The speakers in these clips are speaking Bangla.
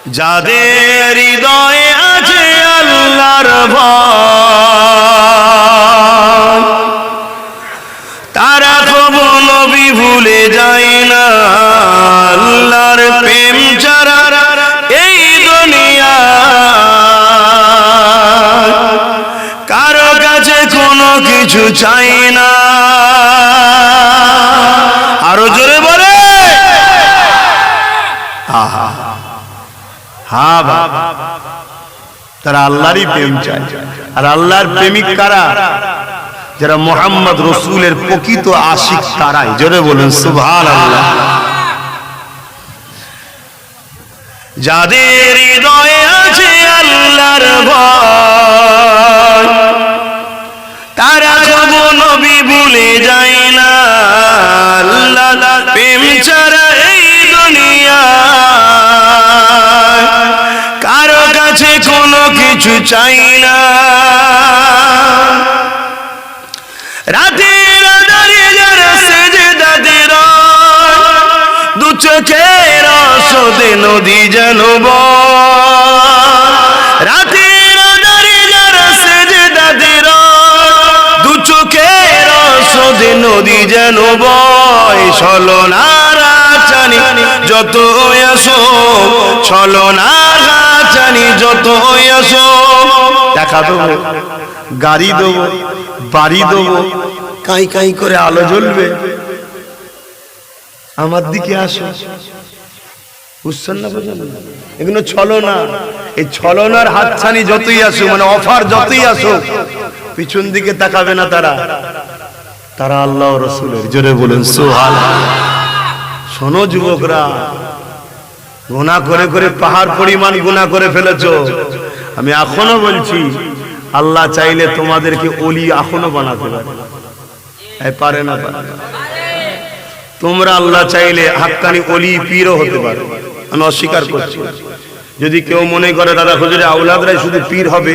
যাদের হৃদয়ে আছে আল্লাহর ভয় তারা কবু নবী ভুলে যায় না। আল্লাহর প্রেম ছাড়া এই দুনিয়া কারো কাছে কোনো কিছু চাই না। আরো জোরে বলে আহা হ্যাঁ বাবা, তারা আল্লাহরই প্রেম চায়। আর আল্লাহর প্রেমিক কারা? যারা মুহাম্মদ রাসূলের প্রকৃত আশিক তারাই। জোরে বলুন সুবহানাল্লাহ। যাদের হৃদয়ে আছে আল্লাহর ভয় তারা কবু নবী ভুলে যায় না। আল্লাহর প্রেম ছাড়া এই দুনিয়া কারো কাছে কোনো কিছু চাই না। রাতের আঁধারে যারা সেজদাতে রয় দু চোখের আঁসুতে নদী যেন বয়। রাতের আঁধারে যারা সেজদাতে রয় দু চোখের আঁসুতে নদী যেন বয়। ছলনার আচানি যত আসো, ছলনার আচানি যত আসো, দেখা দেবো, গাড়ি দেবো, বাড়ি দেবো, কাই কাই করে আলো জ্বলবে, আমার দিকে আসো। বুঝছেন না? বুঝলেন? এগুলো ছলনা। এই ছলনার হাতছানি যতই আসো, মানে অফার যতই আসো, পিছন দিকে তাকাবে না তারা। তারা আল্লাহ রাসূলের। জোরে বলেন সুবহানাল্লাহ। শোনো যুবকরা, গুনাহ করে করে পাহাড় পরিমাণ গুনাহ করে ফেলেছো। আমি এখনো বলছি, আল্লাহ চাইলে তোমাদেরকে ওলি এখনো বানাতে পারে। পারে না? পারে। তোমরা আল্লাহ চাইলে হাক্কানি ওলি পীরও হতে পারে। আমি অস্বীকার করছি। যদি কেউ মনে করে দাদা হুজুরের আওলাদরাই শুধু পীর হবে,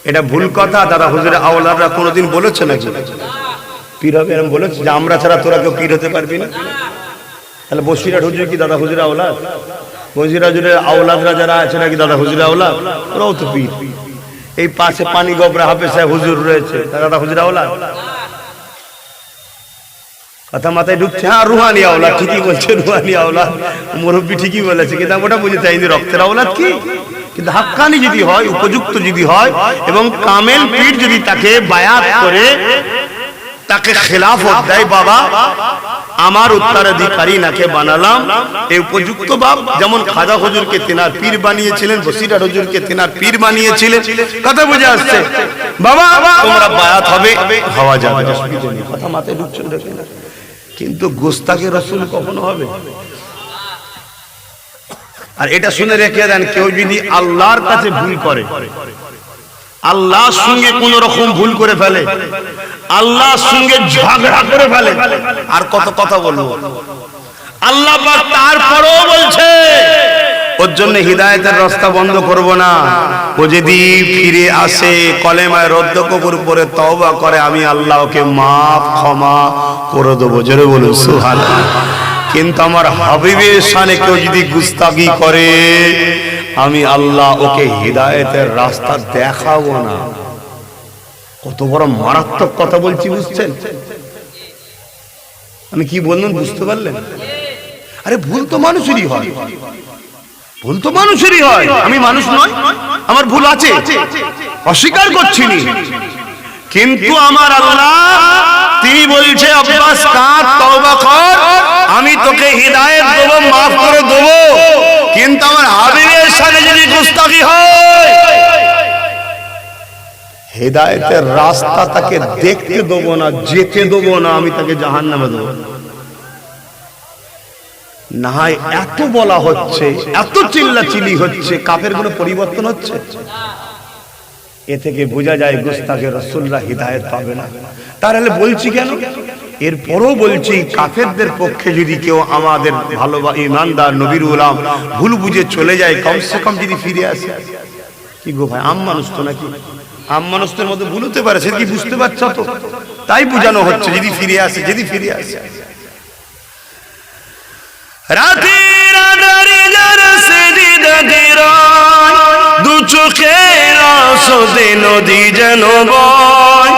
এটা ভুল কথা। দাদা হুজুরের আওলাদরা কোনোদিন বলেছে নাকি পীর হবে? এরকম বলেছে যে আমরা ছাড়া তোরা কেউ পীর হতে পারবি না? তাহলে বসিরহাট হুজুর কি দাদা হুজুরের আওলাদ? বসিরহাট হুজুরের আওলাদরা যারা আছে নাকি দাদা হুজুরের আওলাদ? ওরাও তো পীর। এই পাশে পানি গবরা হাফেজ সাহেব হুজুর রয়েছে, দাদা হুজুর আওলাদ? কথা মাথায় ঢুকছে? হ্যাঁ, রুহানি আওলাদ। ঠিকই বলছে, রুহানি আওলাদ। মুরব্বী ঠিকই বলেছে, কিন্তু ওটা বুঝে চাইনি রক্তের আওলাদ কি। কিন্তু হাক্কানি যদি হয়, উপযুক্ত যদি হয়, এবং কামেল পীর যদি তাকে বায়াত করে, তাকে খেলাফত দেয়, বাবা আমার উত্তরাধিকারী নাকে বানালাম, এই উপযুক্ত বাপ। যেমন খাজা হুজুরকে তেনার পীর বানিয়েছিলেন, বসিরহাট হুজুরকে তেনার পীর বানিয়েছিলেন। কথা বুঝে আসছে? বাবা তোমরা বায়াত হবে, হওয়া যাবে, কথা মাথায় ঢুকছে না। কিন্তু গোস্তাকে রাসূল কখনো হবে? আর এটা শুনে রেখে দেন, কেউ যদি আল্লাহর কাছে ভুল করে, আল্লাহর সঙ্গে কোন রকম ভুল করে ফেলে, আল্লাহর সঙ্গে ঝগড়া করে ফেলে, আর কত কথা বলবো। আল্লাহ পাক তারপরেও বলছে ওর জন্য হিদায়াতের রাস্তা বন্ধ করব না। ও যদি ফিরে আসে, কলেমায় রদ্দ কবুল করে তওবা করে, আমি আল্লাহ ওকে মাফ ক্ষমা করে দেবো। জোরে বলুন সুবহানাল্লাহ। কিন্তু আমার হাবিবের শানে কেউ যদি গুস্তাখি করে, আমি আল্লাহ ওকে হিদায়াতের রাস্তা দেখাবো না। কত বড় মারাত্মক কথা বলছি, বুঝছেন? আমি কি বললাম বুঝতে পারলেন? আরে ভুল তো মানুষেরই হয়, ভুল তো মানুষেরই হয়। আমি মানুষ নয়, আমার ভুল আছে, অস্বীকার করছি না। কিন্তু আমার আল্লাহ তিনি বলছে, আব্বাস কাঁদ, তওবা কর, আমি তোকে হিদায়াত দেব, মাফ করে দেব। কিন্তু আমার হাবিবের সাথে যদি গুস্তাখি হয়, হিদায়াতের রাস্তা তাকে দেখতে দেব না, যেতে দেব না, আমি তাকে জাহান্নামে দেব। না হয় এত বলা হচ্ছে, এত চিল্লাচিল্লি হচ্ছে, কাফের কোনো পরিবর্তন হচ্ছে? এ থেকে বোঝা যায় গুস্তাখে রাসূলুল্লাহ হিদায়াত পাবে না। তাহলে বলছি কেন? এরপরও বলছি, কাফেরদের পক্ষে যদি কেউ আমাদের ভালো ঈমানদার নবীর গোলাম ভুল বুঝে চলে যায়, কমসে কম যদি ফিরে আসে। কি গো ভাই, আম মানুষ তো নাকি? আম মানুষদের মধ্যে ভুল হতে পারে, সেটা কি বুঝতে পারছ তো? তাই বোঝানো হচ্ছে, যদি ফিরে আসে, যদি ফিরে আসে। রাতের আঁধারে যারা সেজদা যেন বয়,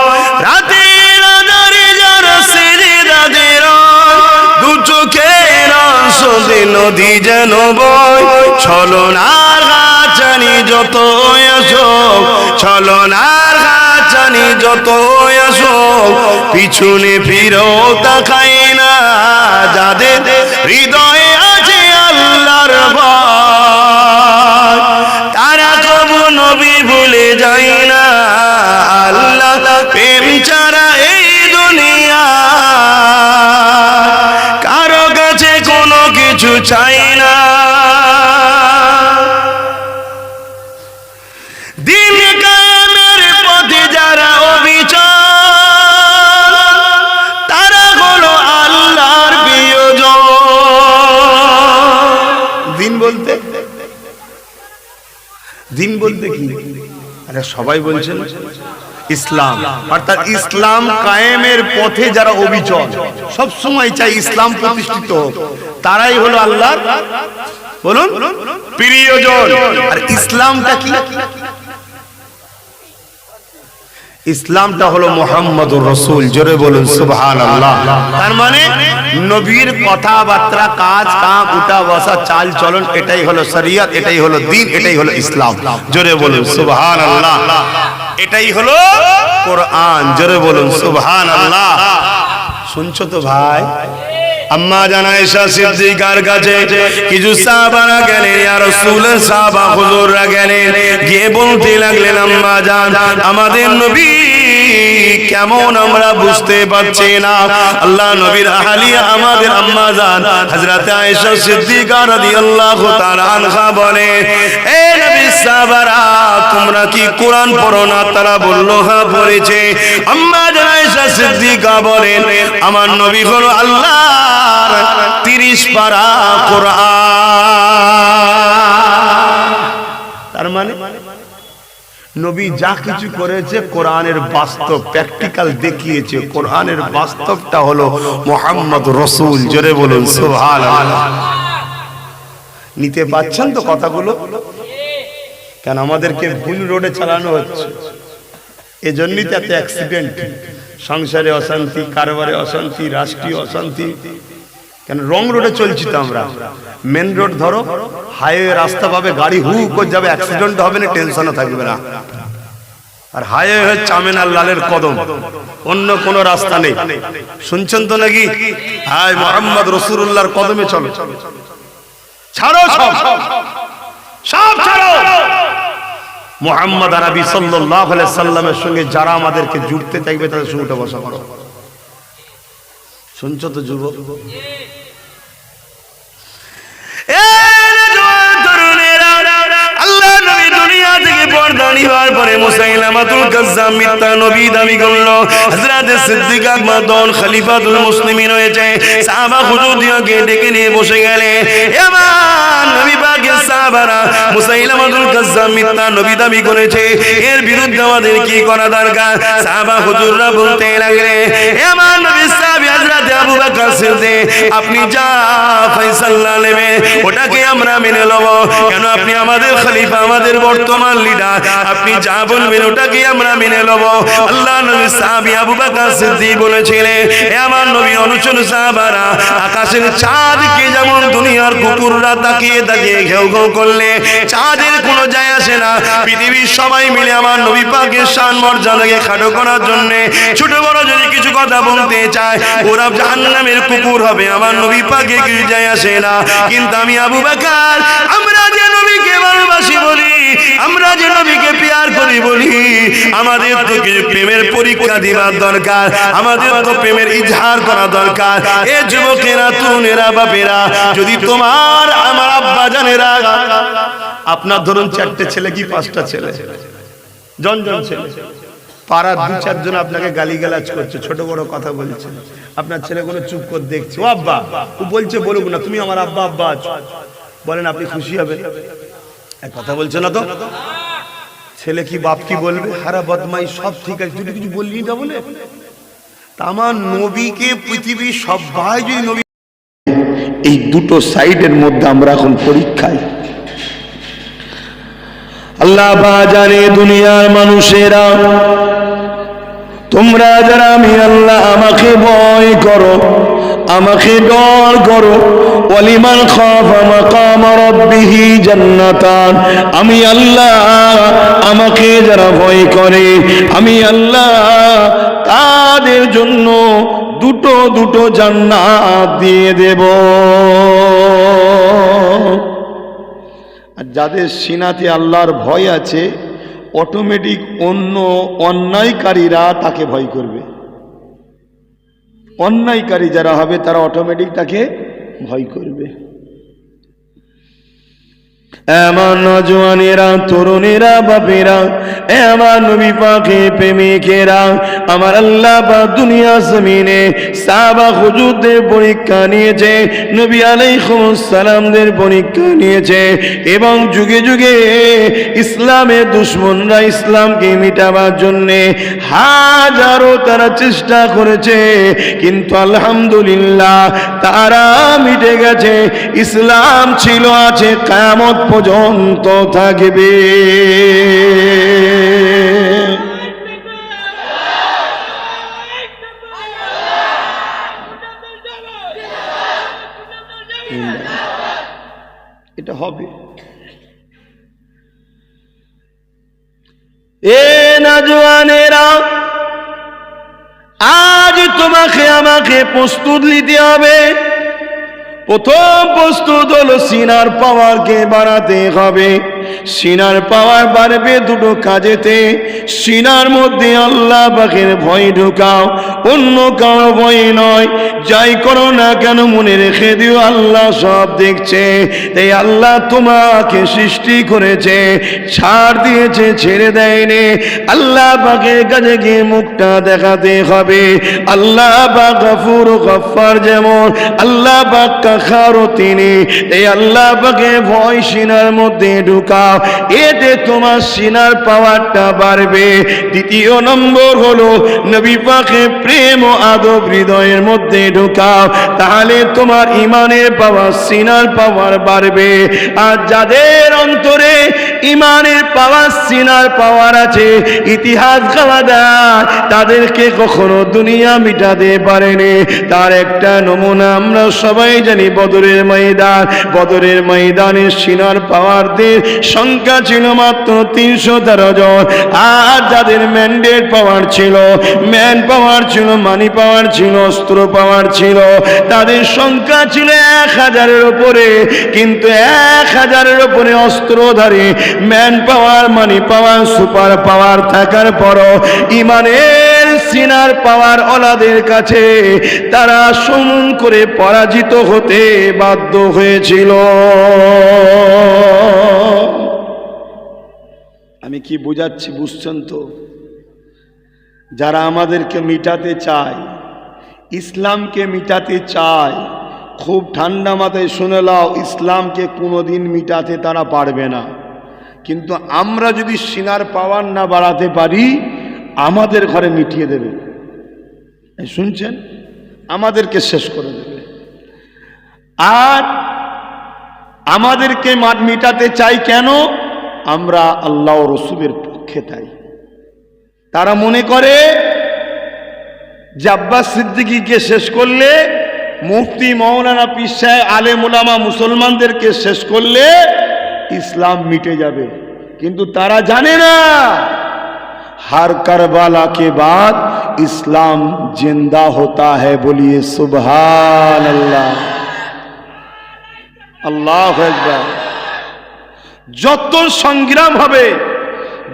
রাতের আঁধারে যারা সিজদাতে রয়, দু চোখের আঁসুতে নদী যেন বয়। ছলনার গাছানি যত আসুক, ছলনার গাছানি যত আসুক, পিছনে ফিরেও তাকায় না যাদের হৃদয়ে আছে আল্লাহর ভয়। তারা কবু নবী ভুলে যায় না, আল্লাহ প্রেম ছাড়া এই দুনিয়া কারো কাছে কোনো কিছু চাই না। দিন কায়েমের পথে যারা অবিচল, তারা হলো আল্লাহর প্রিয়জন। দিন বলতে কি? আরে সবাই বলছেন ইসলাম, অর্থাৎ ইসলাম কায়েমের পথে যারা অবিচল, সব সময় চাই ইসলাম প্রতিষ্ঠিত হোক, তারাই হলো আল্লাহর বলুন প্রিয়জন। আর ইসলামটা কি? ইসলামটা হলো মুহাম্মদুর রাসূল। জোরে বলুন সুবহানাল্লাহ। তার মানে নবীর কথাবার্তা, কাজ কাম, উঠা বসা, চাল চলন, এটাই হলো শরীয়ত, এটাই হলো দ্বীন, এটাই হলো ইসলাম। জোরে বলুন সুবহানাল্লাহ। এটাই হলো কোরআন। জোরে বলুন সুবহানাল্লাহ। শুনছো তো ভাই? আম্মা জান আয়েশা সিদ্দিকার কাছে কিছু সাহাবারা গেলেন, ইয়া রাসূলুল্লাহ, সাহাবা হুজুররা গেলেন, গিয়ে বলতে লাগলেন, আম্মা জান, আমাদের নবী কেমন আমরা বুঝতে পারছি না। আল্লাহ নবীর আহলিয়া আমাদের আম্মা জান হযরত আয়েশা সিদ্দিকা রাদিয়াল্লাহু তাআলা আনহা বলে, এ নবীর সাহাবারা, তোমরা কি কোরআন পড়ো না? তারা বলল, হ্যাঁ পড়েছে। আম্মা জান আয়েশা সিদ্দিকা বলেন, আমার নবী হলো আল্লাহর 30 পারা কোরআন। তার মানে নবী যা কিছু করেছে কোরআনের বাস্তব, প্র্যাকটিক্যাল দেখিয়েছে। কোরআনের বাস্তবটা হলো মুহাম্মদ রাসূল। জোরে বলুন সুবহানাল্লাহ। নিতে পাচ্ছেন তো কথাগুলো? কেন আমাদেরকে ভুল রোডে চালানো হচ্ছে, এজন্যই তো এত অ্যাক্সিডেন্ট, সংসারে অশান্তি, কারবারে অশান্তি, রাষ্ট্রীয় অশান্তি। কেন রং রোডে চলছি তো আমরা। মেন রোড ধরো, হাইওয়ে রাস্তা পাবে, গাড়ি হু করে যাবে, অ্যাক্সিডেন্ট হবে না, টেনশনও থাকবে না। আর হাইওয়ে হচ্ছে আমিনার লালের কদম, অন্য কোনো রাস্তা নেই। শুনছেন তো নাকি? হাই মুহাম্মদ রাসূলুল্লাহর কদমে চলো, ছাড়ো সব, সব ছাড়ো। মুহাম্মদ আরবি সাল্লাল্লাহু আলাইহি সাল্লামের সঙ্গে যারা আমাদেরকে জুড়তে চাইবে তাদের সঙ্গে উঠে বসা করো। শুনছো তো যুবক? আল্লাহ নবী দুনিয়া থেকে পর্দা নিবার পরে মুসাইলামাতুল কাজ্জাব মিথ্যা নবী দাবি করলো। হযরত সিদ্দিক আকবর দন খলিফাতুল মুসলিমিন হয়েছে। সাহাবা হুজুরদেরকে ডেকে নিয়ে বসে গেলে, এবার নবী পাকের সাহাবারা মুসাইলামাতুল কাজ্জাব মিথ্যা নবী দাবি করেছে, এর বিরুদ্ধে আমাদের কি করা দরকার? সাহাবা হুজুররা বলতে লাগলে, এবার নবী সাহাবী হযরত আবু বকর সিদ্দিক, আপনি যা ফয়সালা নেবে ওটাকে আমরা মেনে নেব। কেন? আপনি আমাদের খলিফা, আমাদের বর্তমান লিডার, আপনি যা বলবেন ওটাকে আমরা মেনে নেব। আল্লাহ নবী সাহাবী আবু বকর সিদ্দিক বলেছিলেন, হে আমার নবী অনুচর সাহাবারা, আকাশের চাঁদকে যেমন দুনিয়ার কুকুররা তাকিয়ে তাকিয়ে ঘেউ ঘেউ করলে চাঁদের কোনো যায় আসে না, পৃথিবীর সবাই মিলে আমার নবী পাকের শান মর্যাদাকে খাটো করার জন্য ছোট বড় যদি কিছু কথা বলতে চায়, ওরা জাহান্নামের কুকুর হবে, আমার নবী পাকে কিছু যায় আসে না। কিন্তু আমি আবু বকর, আমরা যে নবীকে ভালোবাসি বলি, আমরা যে নবীকে প্যার করি বলি, আমাদের তো কিছু প্রেমের পরীক্ষা দিবার দরকার, আমাদের তো প্রেমের ইজহার করা দরকার। এ যুবকেরা, তুনেরা, বাপেরা, যদি তোমার আমার আব্বা জানেরা, আপনার ধরুন 4টে ছেলে কি 5টা ছেলে, জন ছেলে, পাড়ার 2-4 জন আপনাকে গালিগালাজ করছে, ছোট বড় কথা বলছে, আপনার ছেলেগুলো চুপ করে দেখছে, ও আব্বা, ও বলছে বলুক না, তুমি আমার আব্বা আব্বা আছো, বলেন আপনি খুশি হবেন? এক কথা বলছে না তো? ছেলে কি বাপ কি বলবে? হারা বদমাই, সব ঠিক আছে, তুই কিছু বললি না বলে। আমার নবীকে পৃথিবীর সবাই যদি নবী, এই দুটো সাইডের মধ্যে আমরা এখন পরীক্ষায়। আল্লাহ জানে দুনিয়ার মানুষেরা তোমরা যারা আমি আল্লাহ আমাকে ভয় করো, আমাকে ডর করো, ওয়ালিমান খাফা মাকাম রাব্বিহি জান্নাতান, আমি আল্লাহ আমাকে যারা ভয় করে আমি আল্লাহ তাদের জন্য দুটো দুটো জান্নাত দিয়ে দেব। আর যাদের সিনাতে আল্লাহর ভয় আছে অটোমেটিক অন্য অন্যায়কারীরা তাকে ভয় করবে। অন্যায়কারী যারা হবে তারা অটোমেটিক তাকে ভয় করবে। এমন নওজওয়ানেরা, তরুণেরা, বাপেরা, এমন নবী পাকের প্রেমিকেরা, আমার আল্লাহ পাক দুনিয়া জমিনে সাহাবা হুজুরদের পরীক্ষা নিয়েছে, নবী আলাইহিস সালামদের পরীক্ষা নিয়েছে, এবং যুগে যুগে ইসলামের দুশমনরা ইসলামকে মিটাবার জন্যে হাজারো তারা চেষ্টা করেছে, কিন্তু আলহামদুলিল্লাহ তারা মিটে গেছে। ইসলাম ছিল, আছে, কিয়ামত পর্যন্ত থাকবে। এটা হবে। এ নওজওয়ানেরা, আজ তোমাকে আমাকে প্রস্তুত নিতে হবে। প্রথম প্রস্তুত হলো সিনার পাওয়ারকে বাড়াতে হবে। সিনার পাওয়ার বাড়বে দুটো কাজেতে। সিনার মধ্যে আল্লাহ পাকের ভয় ঢুকাও, অন্য কারো ভয় নয়। যাই করো না কেন মনে রেখে দিও আল্লাহ সব দেখছে। এই আল্লাহ তোমাকে সৃষ্টি করেছে, ছাড় দিয়েছে, ছেড়ে দেয়নি। আল্লাহ পাকের কাছে গিয়ে মুখটা দেখাতে হবে। আল্লাহ পাক গফুর ও গফফার, যেমন আল্লাহ পাক কাখারও তিনি। এই আল্লাহ পাকের ভয় সিনার মধ্যে ঢুকাও, এতে তোমার সিনার পাওয়ারটা বাড়বে। দ্বিতীয় নম্বর হলো নবী পাকের প্রেম ও আদব হৃদয়ের মধ্যে ঢুকাও, তাহলে তোমার ইমানের পাওয়ার, সিনার পাওয়ার বাড়বে। আর যাদের অন্তরে ইমানের পাওয়ার, সিনার পাওয়ার আছে, ইতিহাস গাওয়াদার তাদেরকে কখনো দুনিয়া মিটাতে পারেনি। তার একটা নমুনা আমরা সবাই জানি, বদরের ময়দান। বদরের ময়দানে সিনার পাওয়ারদের সংখ্যা ছিল মাত্র 313 জন। আর যাদের ম্যান্ডেট পাওয়ার ছিল, ম্যান পাওয়ার ছিল, মানি পাওয়ার ছিল, অস্ত্র পাওয়ার ছিল, তাদের সংখ্যা ছিল 1000-এর উপরে। কিন্তু 1000-এর উপরে অস্ত্রধারী, ম্যান পাওয়ার, মানি পাওয়ার, সুপার পাওয়ার থাকার পরও ইমানের সিনার পাওয়ার ওলাদের কাছে তারা সমন করে পরাজিত হতে বাধ্য হয়েছিল। আমি কি বোঝাচ্ছি বুঝছেন তো? যারা আমাদেরকে মিটাতে চায়, ইসলামকে মিটাতে চায়, খুব ঠান্ডা মাথায় শুনে নাও, ইসলামকে কোনোদিন মিটাতে তারা পারবে না। কিন্তু আমরা যদি সিনার পাওয়ার না বাড়াতে পারি, আমাদের ঘরে মিটিয়ে দেবে। শুনছেন? আমাদেরকে শেষ করে দেবে। আর আমাদেরকে মিটাতে চাই কেন? আমরা আল্লাহ ও রসুলের পক্ষে। তাই তারা মনে করে যে আব্বাস সিদ্দিকীকে শেষ করলে, মুফতি মৌলানা পীর সাহেব, আলেম ওলামা মুসলমানদেরকে শেষ করলে ইসলাম মিটে যাবে। কিন্তু তারা জানে না, हर करबला के बाद इस्लाम जिंदा होता है। बोलिए सुभान अल्लाह, अल्लाहु আকবার। যত সংগ্রাম হবে,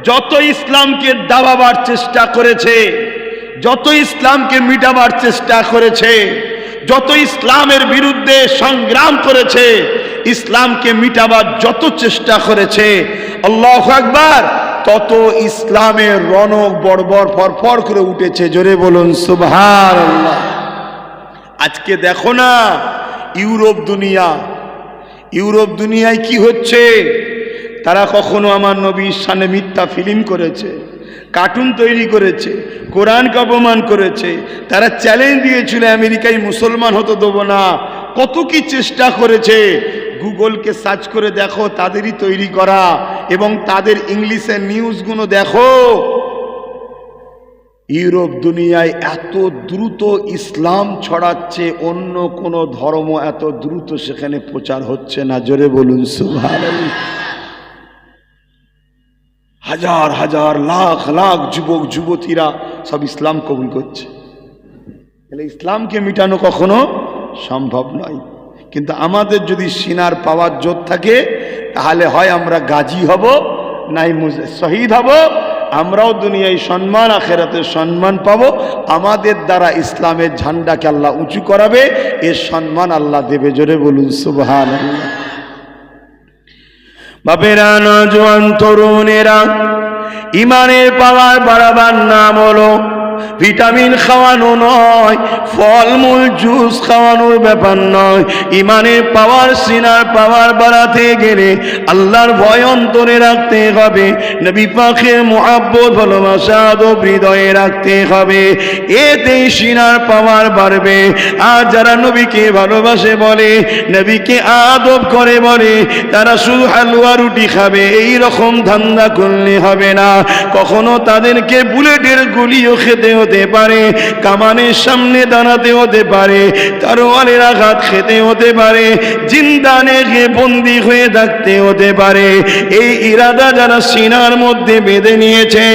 যত ইসলামকে দাবাবার চেষ্টা করেছে, যত ইসলামকে মিটাবার চেষ্টা করেছে, যত ইসলামের বিরুদ্ধে সংগ্রাম করেছে, ইসলামকে মিটাবার যত চেষ্টা করেছে, আল্লাহু আকবার, তত ইসলামের রণক বড়বড় ফরফর করে উঠেছে। জোরে বলুন সুবহানাল্লাহ। আজকে দেখো না ইউরোপ দুনিয়ায় কি হচ্ছে। তারা কখনো আমার নবীর শানে মিথ্যা ফিল্ম করেছে, কার্টুন তৈরি করেছে, কোরআনকে অপমান করেছে। তারা চ্যালেঞ্জ দিয়েছিল আমেরিকায় মুসলমান হতে দেবো না। কত কি চেষ্টা করেছে। গুগলকে সার্চ করে দেখো, তাদেরই তৈরি করা, এবং তাদের ইংলিশের নিউজগুলো দেখো। ইউরোপ দুনিয়ায় এত দ্রুত ইসলাম ছড়াচ্ছে, অন্য কোনো ধর্ম এত দ্রুত সেখানে প্রচার হচ্ছে না। জোরে বলুন সুবহানাল্লাহ। হাজার হাজার লাখ লাখ যুবক যুবতীরা সব ইসলাম কবুল করছে। তাহলে ইসলামকে মিটানো কখনো সম্ভব নয়। কিন্তু আমাদের যদি সিনার পাওয়ার জোর থাকে, তাহলে হয় আমরা গাজী হব, নাই শহীদ হব। আমরাও দুনিয়ায় সম্মান, আখেরাতে সম্মান পাবো। আমাদের দ্বারা ইসলামের ঝান্ডাকে আল্লাহ উঁচু করাবে, এর সম্মান আল্লাহ দেবে। জোরে বলুন সুবহানাল্লাহ। বাপেরা, নওজোয়ান তরুণেরা, ইমানের পাওয়ার বাড়াবার নাম হলো ভিটামিন খাওয়ানো নয়, ফলমূল জুস খাওয়ানোর ব্যাপার নয়। ইমানের পাওয়ার, সিনার পাওয়ার বাড়াতে গেলে আল্লাহর ভয় অন্তরে রাখতে হবে, নবী পাকের মুহাব্বত ভালোবাসা আদব হৃদয়ে রাখতে হবে। এতেই সিনার পাওয়ার বাড়বে। আর যারা নবীকে ভালোবাসে বলে, নবীকে আদব করে বলে, তারা শুধু হালুয়া রুটি খাবে, এই রকম ধান্দা করলে হবে না। কখনো তাদেরকে বুলেটের গুলিও খেতে হতে পারে, কামানের সামনে দাঁড়াতে হতে পারে, তরোয়ালের আঘাত খেতে হতে পারে, জিন্দানে গিয়ে বন্দী হয়ে থাকতে হতে পারে। এই ইরাদা যারা সিনার মধ্যে বেঁধে নিয়েছে,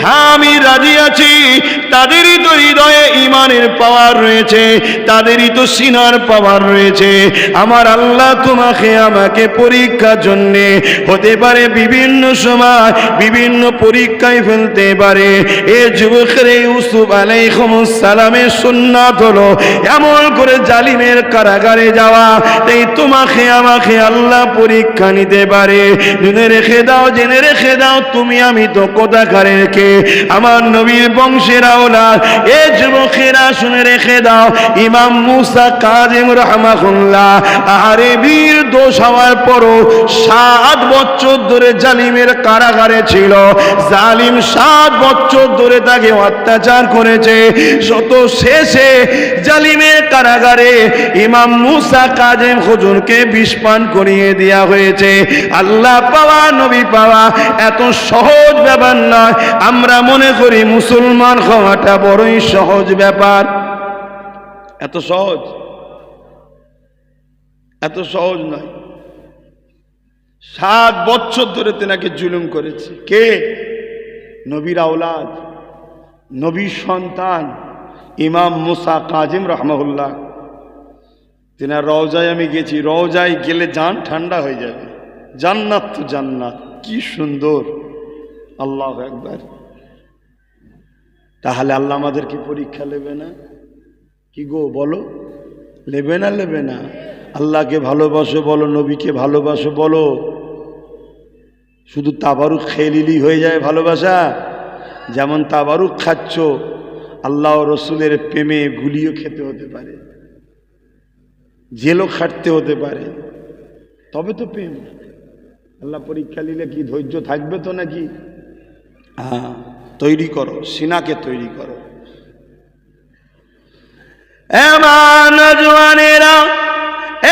হ্যাঁ আমি রাজি আছি, তাদেরই তো হৃদয়ে ইমানের পাওয়ার রয়েছে, তাদেরই তো সিনার পাওয়ার রয়েছে। আমার আল্লাহ তোমাকে আমাকে পরীক্ষার জন্যে হতে পারে বিভিন্ন সময় বিভিন্ন পরীক্ষায় ফেলতে পারে। এ যুবকের ইউসুফ আলাইহিস সালামের সুন্নাত হলো এমন করে জালিমের কারাগারে যাওয়া। তাই তোমাকে আমাকে আল্লাহ পরীক্ষা নিতে পারে। জেনে রেখে দাও, জেনে রেখে দাও, তুমি আমি তো কোথাকারে কে? আমার নবীর বংশের আওলাদ। এ যুবকেরা শুনে রেখে দাও, ইমাম মুসা কাযিম রাহমাহুল্লাহ আরে বীর দোষ হওয়ার পরও 7 বছর ধরে জালিমের কারাগারে ছিল। জালিম 7 বছর ধরে তাকে অত্যাচার করেছে। শত শেষে জালিমের কারাগারে ইমাম মুসা কাযিম হুজুরকে বিষ পান করিয়ে দেওয়া হয়েছে। আল্লাহ পাওয়া, নবী পাওয়া এত সহজ ব্যাপার নয়। আমরা মনে করি মুসলমান হওয়াটা বড়ই সহজ ব্যাপার। এত সহজ, এত সহজ নয়। 7 বছর ধরে তেনাকে জুলুম করেছে। কে? নবীর আওলাদ, নবীর সন্তান ইমাম মুসা কাযিম রাহমাহুল্লাহ। তেনার রওজায় আমি গেছি, রওজায় গেলে জান ঠান্ডা হয়ে যাবে। জান্নাত তো জান্নাত, কি সুন্দর। আল্লাহু আকবার। তাহলে আল্লাহ আমাদেরকে পরীক্ষা নেবে না? কি গো বলো, নেবে না? নেবে না? আল্লাহকে ভালোবাসো বলো, নবীকে ভালোবাসো বলো। শুধু তাবারুক খেলিলি হয়ে যায় ভালোবাসা? যেমন তাবারুক খাচ্ছ, আল্লাহ রসুলের প্রেমে গুলিও খেতে হতে পারে, জেলও খাটতে হতে পারে, তবে তো প্রেম। আল্লাহ পরীক্ষা নিলে কি ধৈর্য থাকবে তো নাকি? হ্যাঁ, তৈরি করো, সিনাকে তৈরি করো। এবার নওজওয়ানেরা,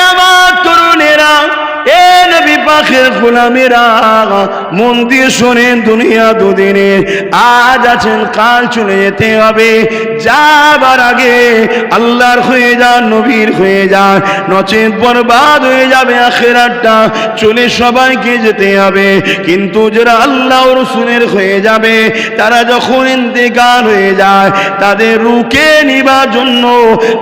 এবার তরুণেরা, এ নবী পাকের গোলামেরা, মন দিয়ে শোনেন, দুনিয়া দুদিনের, আজ আছেন কাল চলে যেতে হবে। যাবার আগে আল্লাহর হয়ে যান, নবীর হয়ে যান, নচেত বরবাদ হয়ে যাবে আখিরাতটা। চলে সবাইকে যেতে হবে, কিন্তু যারা আল্লাহ ও রাসূলের হয়ে যাবে, তারা যখন ইন্তেকাল হয়ে যায়, তাদের রুকে নিবার জন্য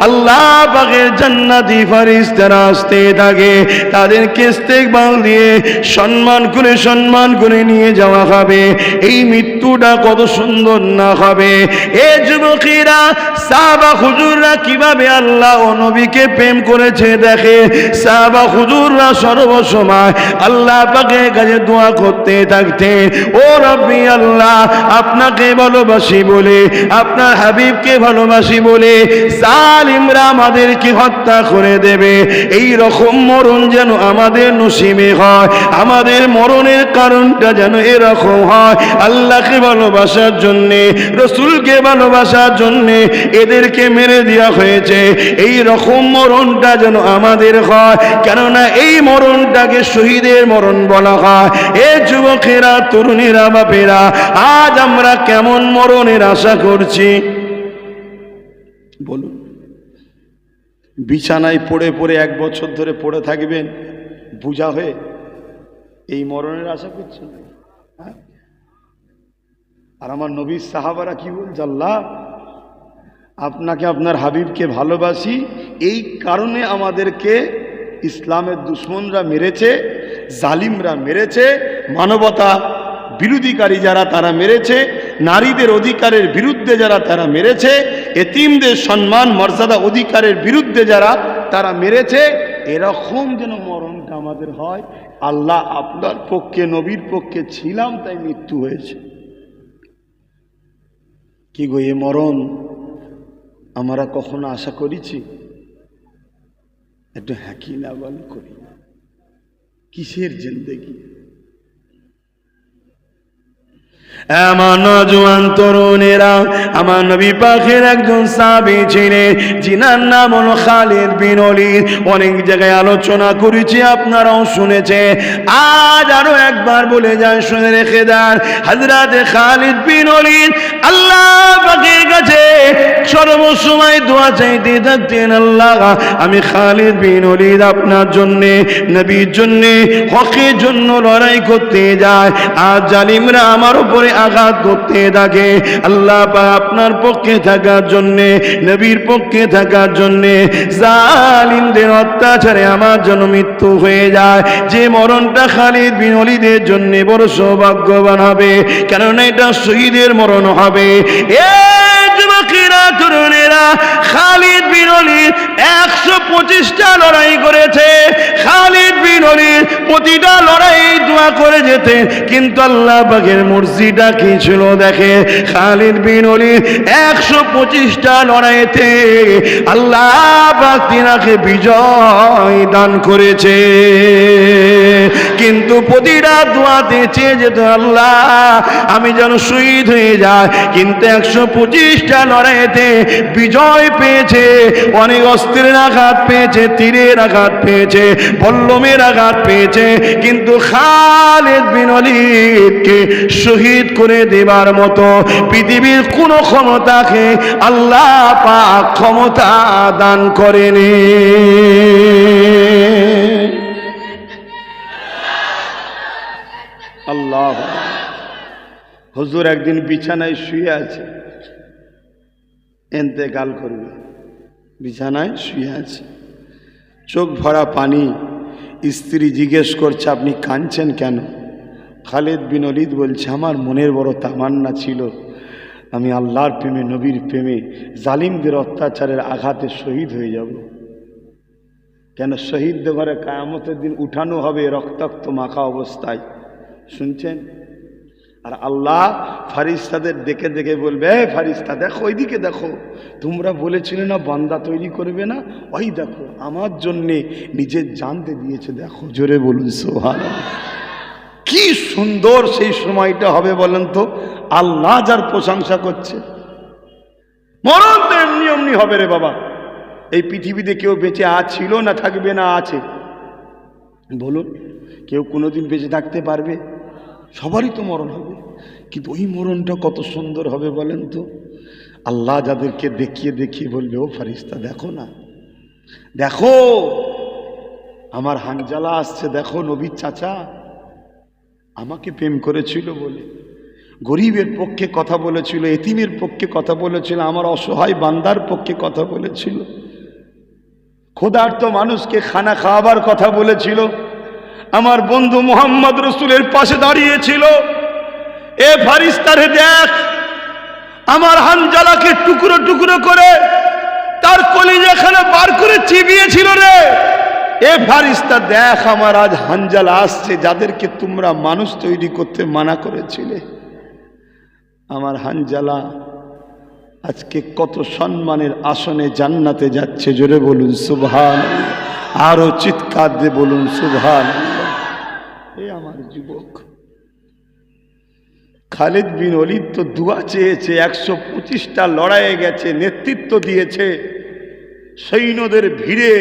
আল্লাহ পাকের জান্নাতি ফেরেশতারা আসতে থাকে। তাদেরকে ইস্তেকবাল দিয়ে সম্মান করে নিয়ে যাওয়া হবে। এই মৃত্যুটা কত সুন্দর না হবে? এ যুবকেরা, সাহাবা হুজুররা কিভাবে আল্লাহ ও নবীকে প্রেম করেছে দেখে। সাহাবা হুজুররা সর্বসময় আল্লাহ পাকের কাছে দোয়া করতে থাকতেন, ও রব্বি আল্লাহ, আপনাকে ভালোবাসি বলে, আপনার হাবিবকে ভালোবাসি বলে জালিমরা আমাদেরকে হত্যা করে দেবে। এই রকম মরণ যেন আমাদের নসিবে প্রেমে হয়। আমাদের মরণের কারণটা যেন এরকম হয়, আল্লাহকে ভালোবাসার জন্যে, রসুলকে ভালোবাসার জন্যে এদেরকে মেরে দেওয়া হয়েছে। এই রকম মরণটা যেন আমাদের হয়, কেননা এই মরণটাকে শহীদের মরণ বলা হয়। এ যুবকেরা, তরুণেরা, বাপেরা, আজ আমরা কেমন মরণের আশা করছি বলুন? বিছানায় পড়ে পড়ে 1 বছর ধরে পড়ে থাকবেন বোঝা হয়ে, এই মরণের আশা করছেন? আর আমার নবীর সাহাবারা কি বলছে, আল্লাহ আপনাকে, আপনার হাবিবকে ভালোবাসি, এই কারণে আমাদেরকে ইসলামের দুশ্মনরা মেরেছে, জালিমরা মেরেছে, মানবতা বিরোধীকারী যারা তারা মেরেছে, নারীদের অধিকারের বিরুদ্ধে যারা তারা মেরেছে, এতিমদের সম্মান মর্যাদা অধিকারের বিরুদ্ধে যারা তারা মেরেছে, এরকম যেন মরণটা আমাদের হয়। আল্লাহ আপনার পক্ষে, নবীর পক্ষে ছিলাম তাই মৃত্যু হয়েছে। কি গো, এ মরণ আমরা কখনো আশা করেছি? একটু হ্যাঁকি না বল করি, কিসের জিন্দেগি? আমার নওজোয়ান তরুণেরা, আমার নবী পাকের একজন সাহাবী ছিলেন, যিনার নাম হলো খালিদ বিন ওলীদ। অনেক জায়গায় আলোচনা করেছি, আপনারাও শুনেছেন। আজ আরো একবার বলে যান, শুনে রেখে দেন। হযরত খালিদ বিন ওলীদ আল্লাহ পাকের কাছে সর্বসময় দোয়া চাইতে থাকতেন, আল্লাহ আমি খালিদ বিন ওলীদ আপনার জন্যে, নবীর জন্যে, হকের জন্য লড়াই করতে যায়, আর জালিমরা আমার উপরে আঘাত করতে থাকে, আল্লাহ পাক আপনার পক্ষে থাকার জন্যে, নবীর পক্ষে থাকার জন্যে জালিমদের অত্যাচারে আমার জন্য মৃত্যু হয়ে যায়। যে মরণটা খালিদ বিন ওলীদের জন্য বড় সৌভাগ্যবান হবে, কেননা এটা শহীদের মরণ হবে। তরুণেরা, খালিদ বিন ওলীদ 125টা লড়াই করেছে। খালিদ বিন ওলীদ প্রতিটা লড়াই দোয়া করে যেতেন, কিন্তু আল্লাহ পাকের মর্জিটা কি ছিল দেখে, খালিদ বিন ওলীদ 125টা লড়াইতে আল্লাহ পাক তিনাকে বিজয় দান করেছে। কিন্তু প্রতিটা দোয়াতে চেয়ে যেত, আল্লাহ আমি যেন শহীদ হয়ে যায়। কিন্তু 125টা লড়াইতে বিজয় পেয়েছে, অনেক অস্ত্রের আঘাত পেয়েছে, তীরের আঘাত পেয়েছে, বল্লমের আঘাত পেয়েছে, কিন্তু খালিদ বিন ওলীদকে শহীদ করে দেবার মতো পৃথিবীর কোন ক্ষমতাকে আল্লাহ পাক ক্ষমতা দান করেনি। আল্লাহ, হুজুর একদিন বিছানায় শুয়ে আছে, ইন্তেকাল করবে, বিছানায় শুয়ে আছে, চোখ ভরা পানি। স্ত্রী জিজ্ঞেস করছে, আপনি কাঁদছেন কেন? খালিদ বিন ওলীদ বলছে, আমার মনের বড় তামান্না ছিল, আমি আল্লাহর প্রেমে, নবীর প্রেমে, জালিমদের অত্যাচারের আঘাতে শহীদ হয়ে যাব। কেন শহীদদের ঘরে কিয়ামতের দিন উঠানো হবে রক্তাক্ত মাখা অবস্থায়, শুনছেন? আর আল্লাহ ফারিস্তাদের ডেকে ডেকে বলবে, ফারিস্তা দেখো, ওইদিকে দেখো, তোমরা বলেছিলে না বান্দা তৈরি করবে না, ওই দেখো আমার জন্যে নিজের জানতে দিয়েছে, দেখো। জোরে বলুন সুবহানাল্লাহ। কি সুন্দর সেই সময়টা হবে বলেন তো, আল্লাহ যার প্রশংসা করছে। মরণ তো এমনি এমনি হবে রে বাবা। এই পৃথিবীতে কেউ বেঁচে ছিল না থাকবে না, আছে বলুন? কেউ কোনোদিন বেঁচে থাকতে পারবে? সবারই তো মরণ হবে, কিন্তু ওই মরণটা কত সুন্দর হবে বলেন তো। আল্লাহ যাদেরকে দেখিয়ে দেখিয়ে বলবে, ও ফারিস্তা দেখো না, দেখো আমার হানজালা আসছে, দেখো নবীর চাচা আমাকে প্রেম করেছিল বলে, গরিবের পক্ষে কথা বলেছিল, এতিমের পক্ষে কথা বলেছিল, আমার অসহায় বান্দার পক্ষে কথা বলেছিল, ক্ষুধার্ত মানুষকে খানা খাওয়াবার কথা বলেছিল, আমার বন্ধু মোহাম্মদ রসুলের পাশে দাঁড়িয়েছিল। এ ফারিস্তারে দেখ, আমার হানজালাকে টুকরো টুকরো করে তার কলিজাখানা বার করে চিবিয়েছিল রে। এ ফারিস্তা দেখ, আমার আজ হানজালা আসছে, যাদেরকে তোমরা মানুষ তৈরি করতে মানা করেছিলে, আমার হানজালা আজকে কত সম্মানের আসনে জান্নাতে যাচ্ছে। জোরে বলুন সুবহানাল্লাহ, আরো চিৎকার দিয়ে বলুন সুবহানাল্লাহ। এ আমার যুবক, খালিদ বিন ওলীদ তো দুয়া চেয়েছে, 125টা লড়াইয়ে গেছে, নেতৃত্ব দিয়েছে, সৈন্যদের ভিড়ে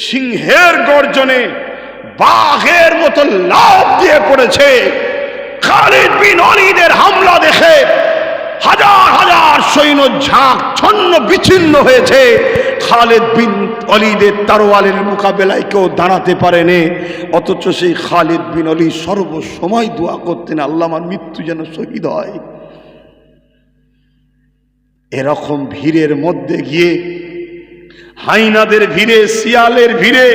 সিংহের গর্জনে বাঘের মতো লাফ দিয়ে পড়েছে। খালিদ বিন ওলীদের হামলা দেখে হাজার হাজার সৈন্য ঝাঁক ছন্ন বিচ্ছিন্ন হয়েছে। খালিদ বিন ওলীদের তরোয়ালের মোকাবেলায় কেউ দাঁড়াতে পারেনি। অথচ সেই খালিদ বিন ওলীদ সর্বসময় দোয়া করতেন, আল্লাহ আমার মৃত্যু যেন শহীদ হয়। এরকম ভিড়ের মধ্যে গিয়ে হাইনাদের ভিড়ে, শিয়ালের ভিড়ে,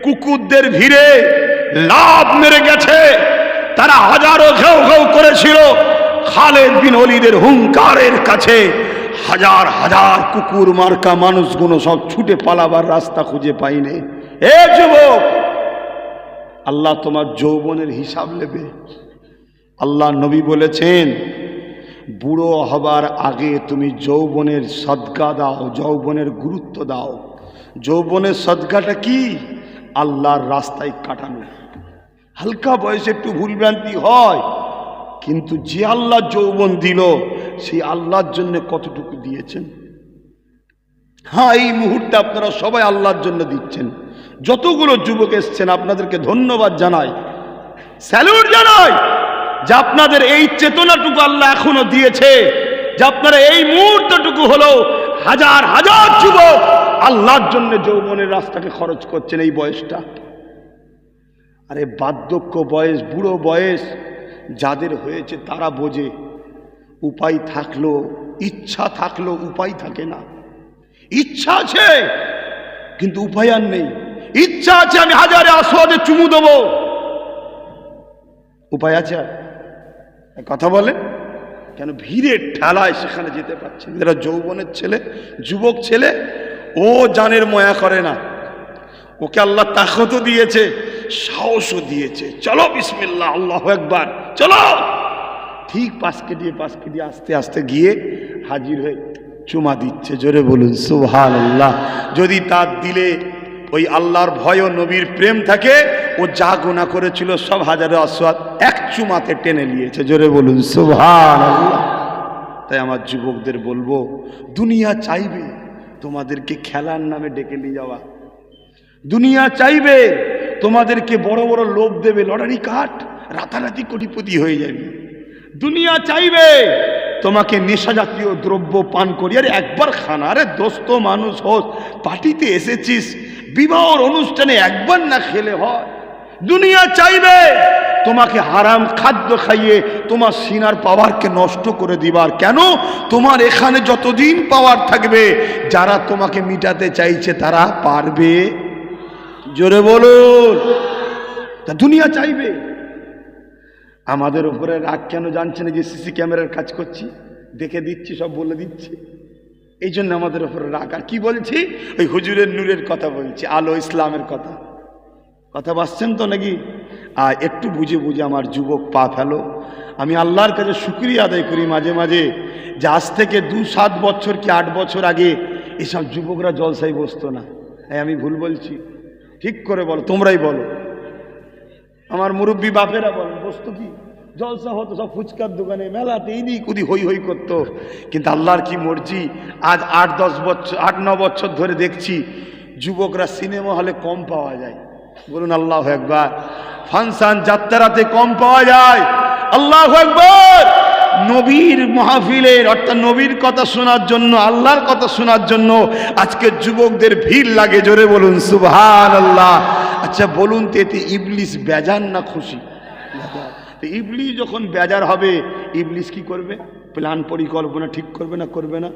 কুকুরদের ভিড়ে লাভ মেরে গেছে। তারা হাজারো ঘেউ ঘেউ করেছিল। খালিদ বিন ওলীদের হুঙ্কারের কাছে হাজার হাজার কুকুর মার্কা মানুষগুলো সব ছুটে পালাবার রাস্তা খুঁজে পাইনি। এ যুবক, আল্লাহ তোমার যৌবনের হিসাব নেবে। আল্লাহ নবী বলেছেন, বুড়ো হবার আগে তুমি যৌবনের সদকা দাও, যৌবনের গুরুত্ব দাও। যৌবনের সদকাটা কি? আল্লাহর রাস্তায় কাটানো। হালকা বয়সে একটু ভুলভ্রান্তি হয়, কিন্তু যে আল্লাহ যৌবন দিল সেই আল্লাহর জন্য কতটুকু দিয়েছেন। হ্যাঁ, এই মুহূর্তে আপনারা সবাই আল্লাহর জন্য দিচ্ছেন। যতগুলো যুবক এসছেন আপনাদেরকে ধন্যবাদ জানাই, স্যালুট জানাই, যে আপনাদের এই চেতনাটুকু আল্লাহ এখনো দিয়েছে, যে আপনারা এই মুহূর্তটুকু হলো হাজার হাজার যুবক আল্লাহর জন্য যৌবনের রাস্তাকে খরচ করছেন এই বয়সটা। আরে বার্ধক্য বয়স, বুড়ো বয়স যাদের হয়েছে তারা বোঝে। উপায় থাকলো, ইচ্ছা থাকলো, উপায় থাকে না। ইচ্ছা আছে কিন্তু উপায় আর নেই। ইচ্ছা আছে আমি হাজারে আসওয়াদে চুমু দেবো, উপায় আছে আর? কথা বলে কেন? ভিড়ের ঠেলায় সেখানে যেতে পারছে না। এরা যৌবনের ছেলে, যুবক ছেলে, ও জানের ময়া করে না। ওকে আল্লাহ তাকতও দিয়েছে, সাহসও দিয়েছে। চলো বিসমিল্লাহ, আল্লাহু আকবার, চলো। ঠিক পাশকে দিয়ে আস্তে আস্তে গিয়ে হাজির হয়ে চুমা দিচ্ছে। জোরে বলুন সুবহানাল্লাহ। যদি তার দিলে ওই আল্লাহর ভয় ও নবীর প্রেম থাকে, ও যা গুনাহ করেছিল সব হাজারে আসওয়াদ এক চুমাতে টেনে নিয়েছে। জোরে বলুন সুবহানাল্লাহ। তাই আমার যুবকদের বলবো, দুনিয়া চাইবে তোমাদেরকে খেলার নামে ডেকে নিয়ে যাওয়া। দুনিয়া চাইবে তোমাদেরকে বড় বড় লোভ দেবে, লটারি কাট, রাতারাতি কোটিপতি হয়ে যাবে। দুনিয়া চাইবে তোমাকে নেশা জাতীয় দ্রব্য পান করি। আরে একবার খানা, আরে দোস্ত মানুষ হোস, পার্টিতে এসেছিস, বিবাহর অনুষ্ঠানে একবার না খেলে হয়। দুনিয়া চাইবে তোমাকে হারাম খাদ্য খাইয়ে তোমার সিনার পাওয়ারকে নষ্ট করে দিবার। কেন? তোমার এখানে যতদিন পাওয়ার থাকবে, যারা তোমাকে মিটাতে চাইছে তারা পারবে। জোরে বলুন। তা দুনিয়া চাইবে। আমাদের উপরে রাগ কেন জানছে না? যে সিসি ক্যামেরার কাজ করছি, দেখে দিচ্ছি, সব বলে দিচ্ছি, এই জন্য আমাদের উপরে রাগ। আর কি বলছি? ওই হুজুরের নূরের কথা বলছি, আলো ইসলামের কথা। কথা বাসছেন তো নাকি? আর একটু বুঝে বুঝে আমার যুবক পা ফেলো। আমি আল্লাহর কাছে শুকরিয়া আদায় করি মাঝে মাঝে, যে আজ থেকে 2-7 বছর কি 8 বছর আগে এসব যুবকরা জলসায় বসতো না। আমি ভুল বলছি? ঠিক করে বলো, তোমরাই বলো। আমার মুরব্বী বাপেরা বলেন, বসতো কি? জলসা হতো সব ফুচকার দোকানে, মেলাতে, ইনি কুদি হই হই করতো। কিন্তু আল্লাহর কি মর্জি, আজ 8-9 বছর ধরে দেখছি যুবকরা সিনেমা হলে কম পাওয়া যায়। বলুন আল্লাহু আকবার। ফাংশন যাত্রাতে কম পাওয়া যায়। আল্লাহু আকবার। নবীর মাহফিলের, অর্থাৎ নবীর কথা শোনার জন্য, আল্লাহর কথা শোনার জন্য আজকে যুবকদের ভিড় লাগে। জোরে বলুন সুবহানাল্লাহ। আচ্ছা বলুন তো, এতে ইবলিস বেজার না খুশি? ইবলিস যখন বেজার হবে, ইবলিস কি করবে? প্ল্যান পরিকল্পনা ঠিক করবে না? করবে না?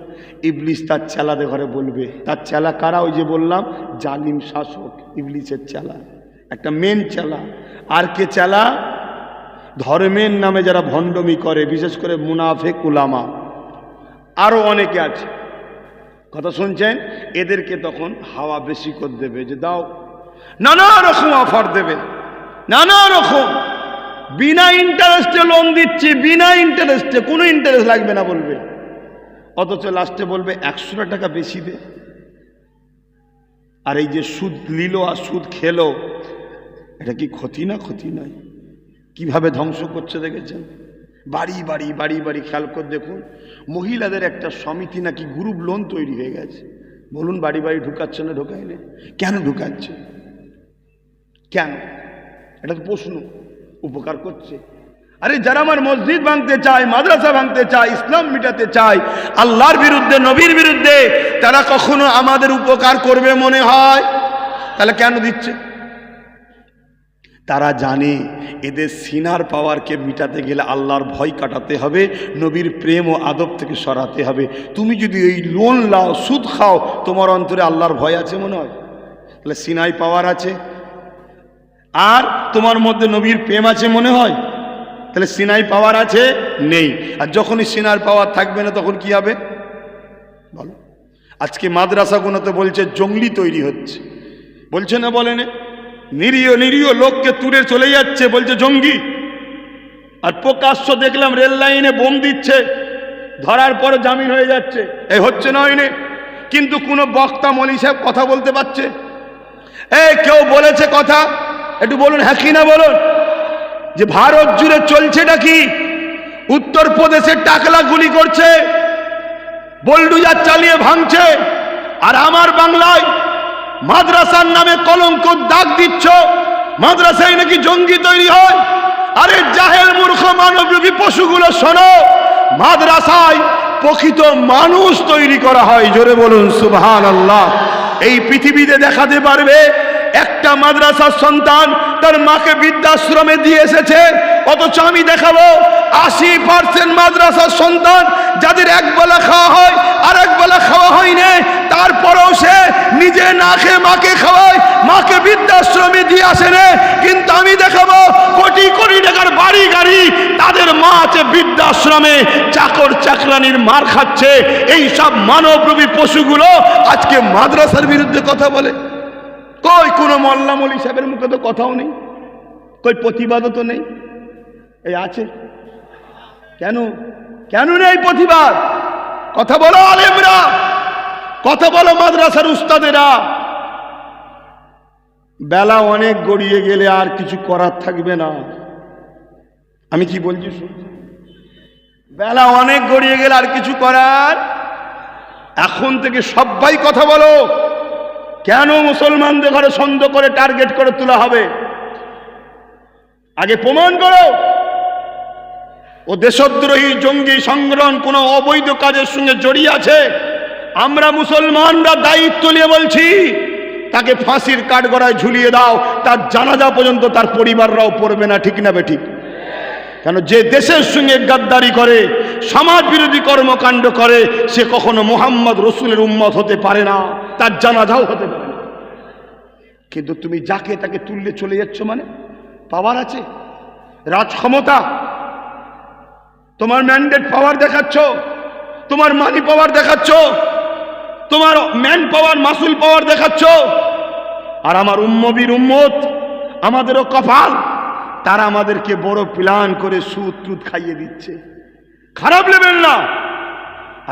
ইবলিস তার চেলাদের ঘরে বলবে। তার চেলা কারা? ওই যে বললাম, জালিম শাসক, ইবলিসের চেলা, একটা মেন চেলা। আর কে চেলা? ধর্মের নামে যারা ভণ্ডমি করে, বিশেষ করে মুনাফেক উলামা, আরো অনেকে আছে। কথা শুনছেন? এদেরকে তখন হাওয়া বেশি করে দেবে, যে দাও, নানা রকম অফার দেবে, নানা রকম, বিনা ইন্টারেস্টে লোন দিচ্ছি, বিনা ইন্টারেস্টে, কোনো ইন্টারেস্ট লাগবে না বলবে। অথচ লাস্টে বলবে 100 টাকা বেশি দে। আর এই যে সুদ নিল আর সুদ খেলো, এটা কি ক্ষতি না? ক্ষতি নয়? কিভাবে ধ্বংস করছে দেখেছেন? বাড়ি বাড়ি বাড়ি বাড়ি খেয়াল করে দেখুন, মহিলাদের একটা সমিতি নাকি গ্রুপ লোন তৈরি হয়ে গেছে। বলুন বাড়ি বাড়ি ঢুকাচ্ছে না ঢুকাইলে? কেন ঢুকাচ্ছে? কেন? এটা তো প্রশ্ন। উপকার করছে? আরে যারা আমার মসজিদ ভাঙতে চায়, মাদ্রাসা ভাঙতে চায়, ইসলাম মিটাতে চায়, আল্লাহর বিরুদ্ধে, নবীর বিরুদ্ধে, তারা কখনো আমাদের উপকার করবে মনে হয়? তাহলে কেন দিচ্ছে? তারা জানে এদের সিনার পাওয়ারকে মিটাতে গেলে আল্লাহর ভয় কাটাতে হবে, নবীর প্রেম ও আদব থেকে সরাতে হবে। তুমি যদি এই লোন লাও, সুদ খাও, তোমার অন্তরে আল্লাহর ভয় আছে মনে হয়? তাহলে সিনাই পাওয়ার আছে, আর তোমার মধ্যে নবীর প্রেম আছে মনে হয়? তাহলে সিনাই পাওয়ার আছে? নেই। আর যখনই সিনার পাওয়ার থাকবে না তখন কি হবে বলো? আজকে মাদ্রাসাগুলোতে বলছে জঙ্গলি তৈরি হচ্ছে, বলছে না? বলে না? নিরীহ নিরীহ লোককে তুলে চলে যাচ্ছে, বলছে জঙ্গি। আর প্রকাশ্য দেখলাম রেল লাইনে বোম দিচ্ছে, ধরার পরে জামিন হয়ে যাচ্ছে। এই হচ্ছে না হয়নি? কিন্তু কোন বক্তা মৌলী সাহেব কথা বলতে পারছে? কেউ বলেছে কথা? একটু বলুন হ্যাঁ কি না বলুন। যে ভারত জুড়ে চলছেটা কি? উত্তরপ্রদেশের টাকলা গুলি করছে, বোলডুজার চালিয়ে ভাঙছে, আর আমার বাংলায় মাদ্রাসার নামে কলঙ্ক দাগ দিচ্ছ। মাদ্রাসায় নাকি জঙ্গি তৈরি হয়। আরে জাহেল মূর্খ মানবরূপী পশুগুলো শোনো, মাদ্রাসায় প্রকৃত মানুষ তৈরি করা হয়। জোরে বলুন সুবহানাল্লাহ। এই পৃথিবীতে দেখাতে পারবে একটা মাদ্রাসার সন্তান তার মাকে বৃদ্ধাশ্রমে দিয়ে এসেছে, অথচ আমি দেখাবো 80% মাদ্রাসার সন্তান যাদের একবেলা খাওয়া হয় আর একবেলা খাওয়া হয় না, তারপরেও সে নিজে না খেয়ে মাকে খাওয়ায়, মাকে বৃদ্ধাশ্রমে দিয়ে আসে না। কিন্তু আমি দেখাবো কোটি কোটি টাকার বাড়ি গাড়ি, তাদের মা আছে বৃদ্ধাশ্রমে, চাকর চাকরানির মার খাচ্ছে। এই সব মানবরূপী পশুগুলো আজকে মাদ্রাসার বিরুদ্ধে কথা বলে। কই কোনো মোল্লা মৌলী সাহেবের মুখে তো কথাও নেই, কই প্রতিবাদও তো নেই। এই আছে কেন? কেন নেই প্রতিবাদ? কথা বলো আলেমরা, কথা বলো মাদ্রাসার উস্তাদেরা। বেলা অনেক গড়িয়ে গেলে আর কিছু করার থাকবে না। আমি কি বলছি শুনছি? বেলা অনেক গড়িয়ে গেলে আর কিছু করার, এখন থেকে সবাই কথা বলো। কেন মুসলমানদের ঘরে সন্দেহ করে টার্গেট করে তোলা হবে? আগে প্রমাণ করো ও দেশদ্রোহী জঙ্গি সংগঠন কোন অবৈধ কাজের সঙ্গে জড়িয়ে আছে। আমরা মুসলমানরা দায়িত্ব নিয়ে বলছি তাকে ফাঁসির কাঠগড়ায় ঝুলিয়ে দাও, তার জানাজা পর্যন্ত তার পরিবাররাও পড়বে না। ঠিক না বেঠিক? কেন? যে দেশের সঙ্গে গাদ্দারি করে, সমাজ বিরোধী কর্মকাণ্ড করে, সে কখনো মুহাম্মদ রসুলের উম্মত হতে পারে না, তার জানাজাও হতে পারে না। কিন্তু তুমি যাকে তাকে তুললে চলে যাচ্ছ, মানে পাওয়ার আছে, রাজ ক্ষমতা, তোমার ম্যান্ডেট পাওয়ার দেখাচ্ছ, তোমার মানি পাওয়ার দেখাচ্ছ, তোমার ম্যান পাওয়ার, মাসুল পাওয়ার দেখাচ্ছ। আর আমার উম্মবির উম্মত, আমাদেরও কপাল, তারা আমাদেরকে বড় প্ল্যান করে সুদ টুদ খাইয়ে দিচ্ছে। খারাপ লেবেন না।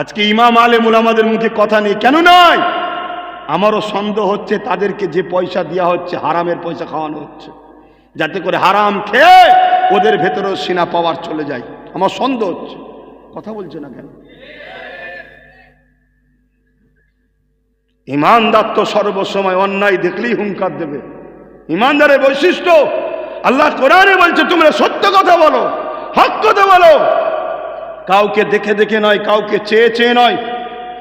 আজকে ইমাম আলেম উলামাদের মুখে কথা নেই, কেন নয়? আমারও সন্দেহ হচ্ছে তাদেরকে যে পয়সা দেওয়া হচ্ছে হারামের পয়সা খাওয়ানো হচ্ছে, যাতে করে হারাম খেয়ে ওদের ভেতরেও সিনা পাওয়ার চলে যায়। আমার সন্দেহ হচ্ছে। কথা বলছে না কেন? ইমানদার তো সর্বসময় অন্যায় দেখলেই হুঙ্কার দেবে। ইমানদারের বৈশিষ্ট্য, আল্লাহ কোরআনে বলছে তোমরা সত্য কথা বলো, হক কথা বলো। কাউকে দেখে দেখে নয়, কাউকে চেয়ে চেয়ে নয়,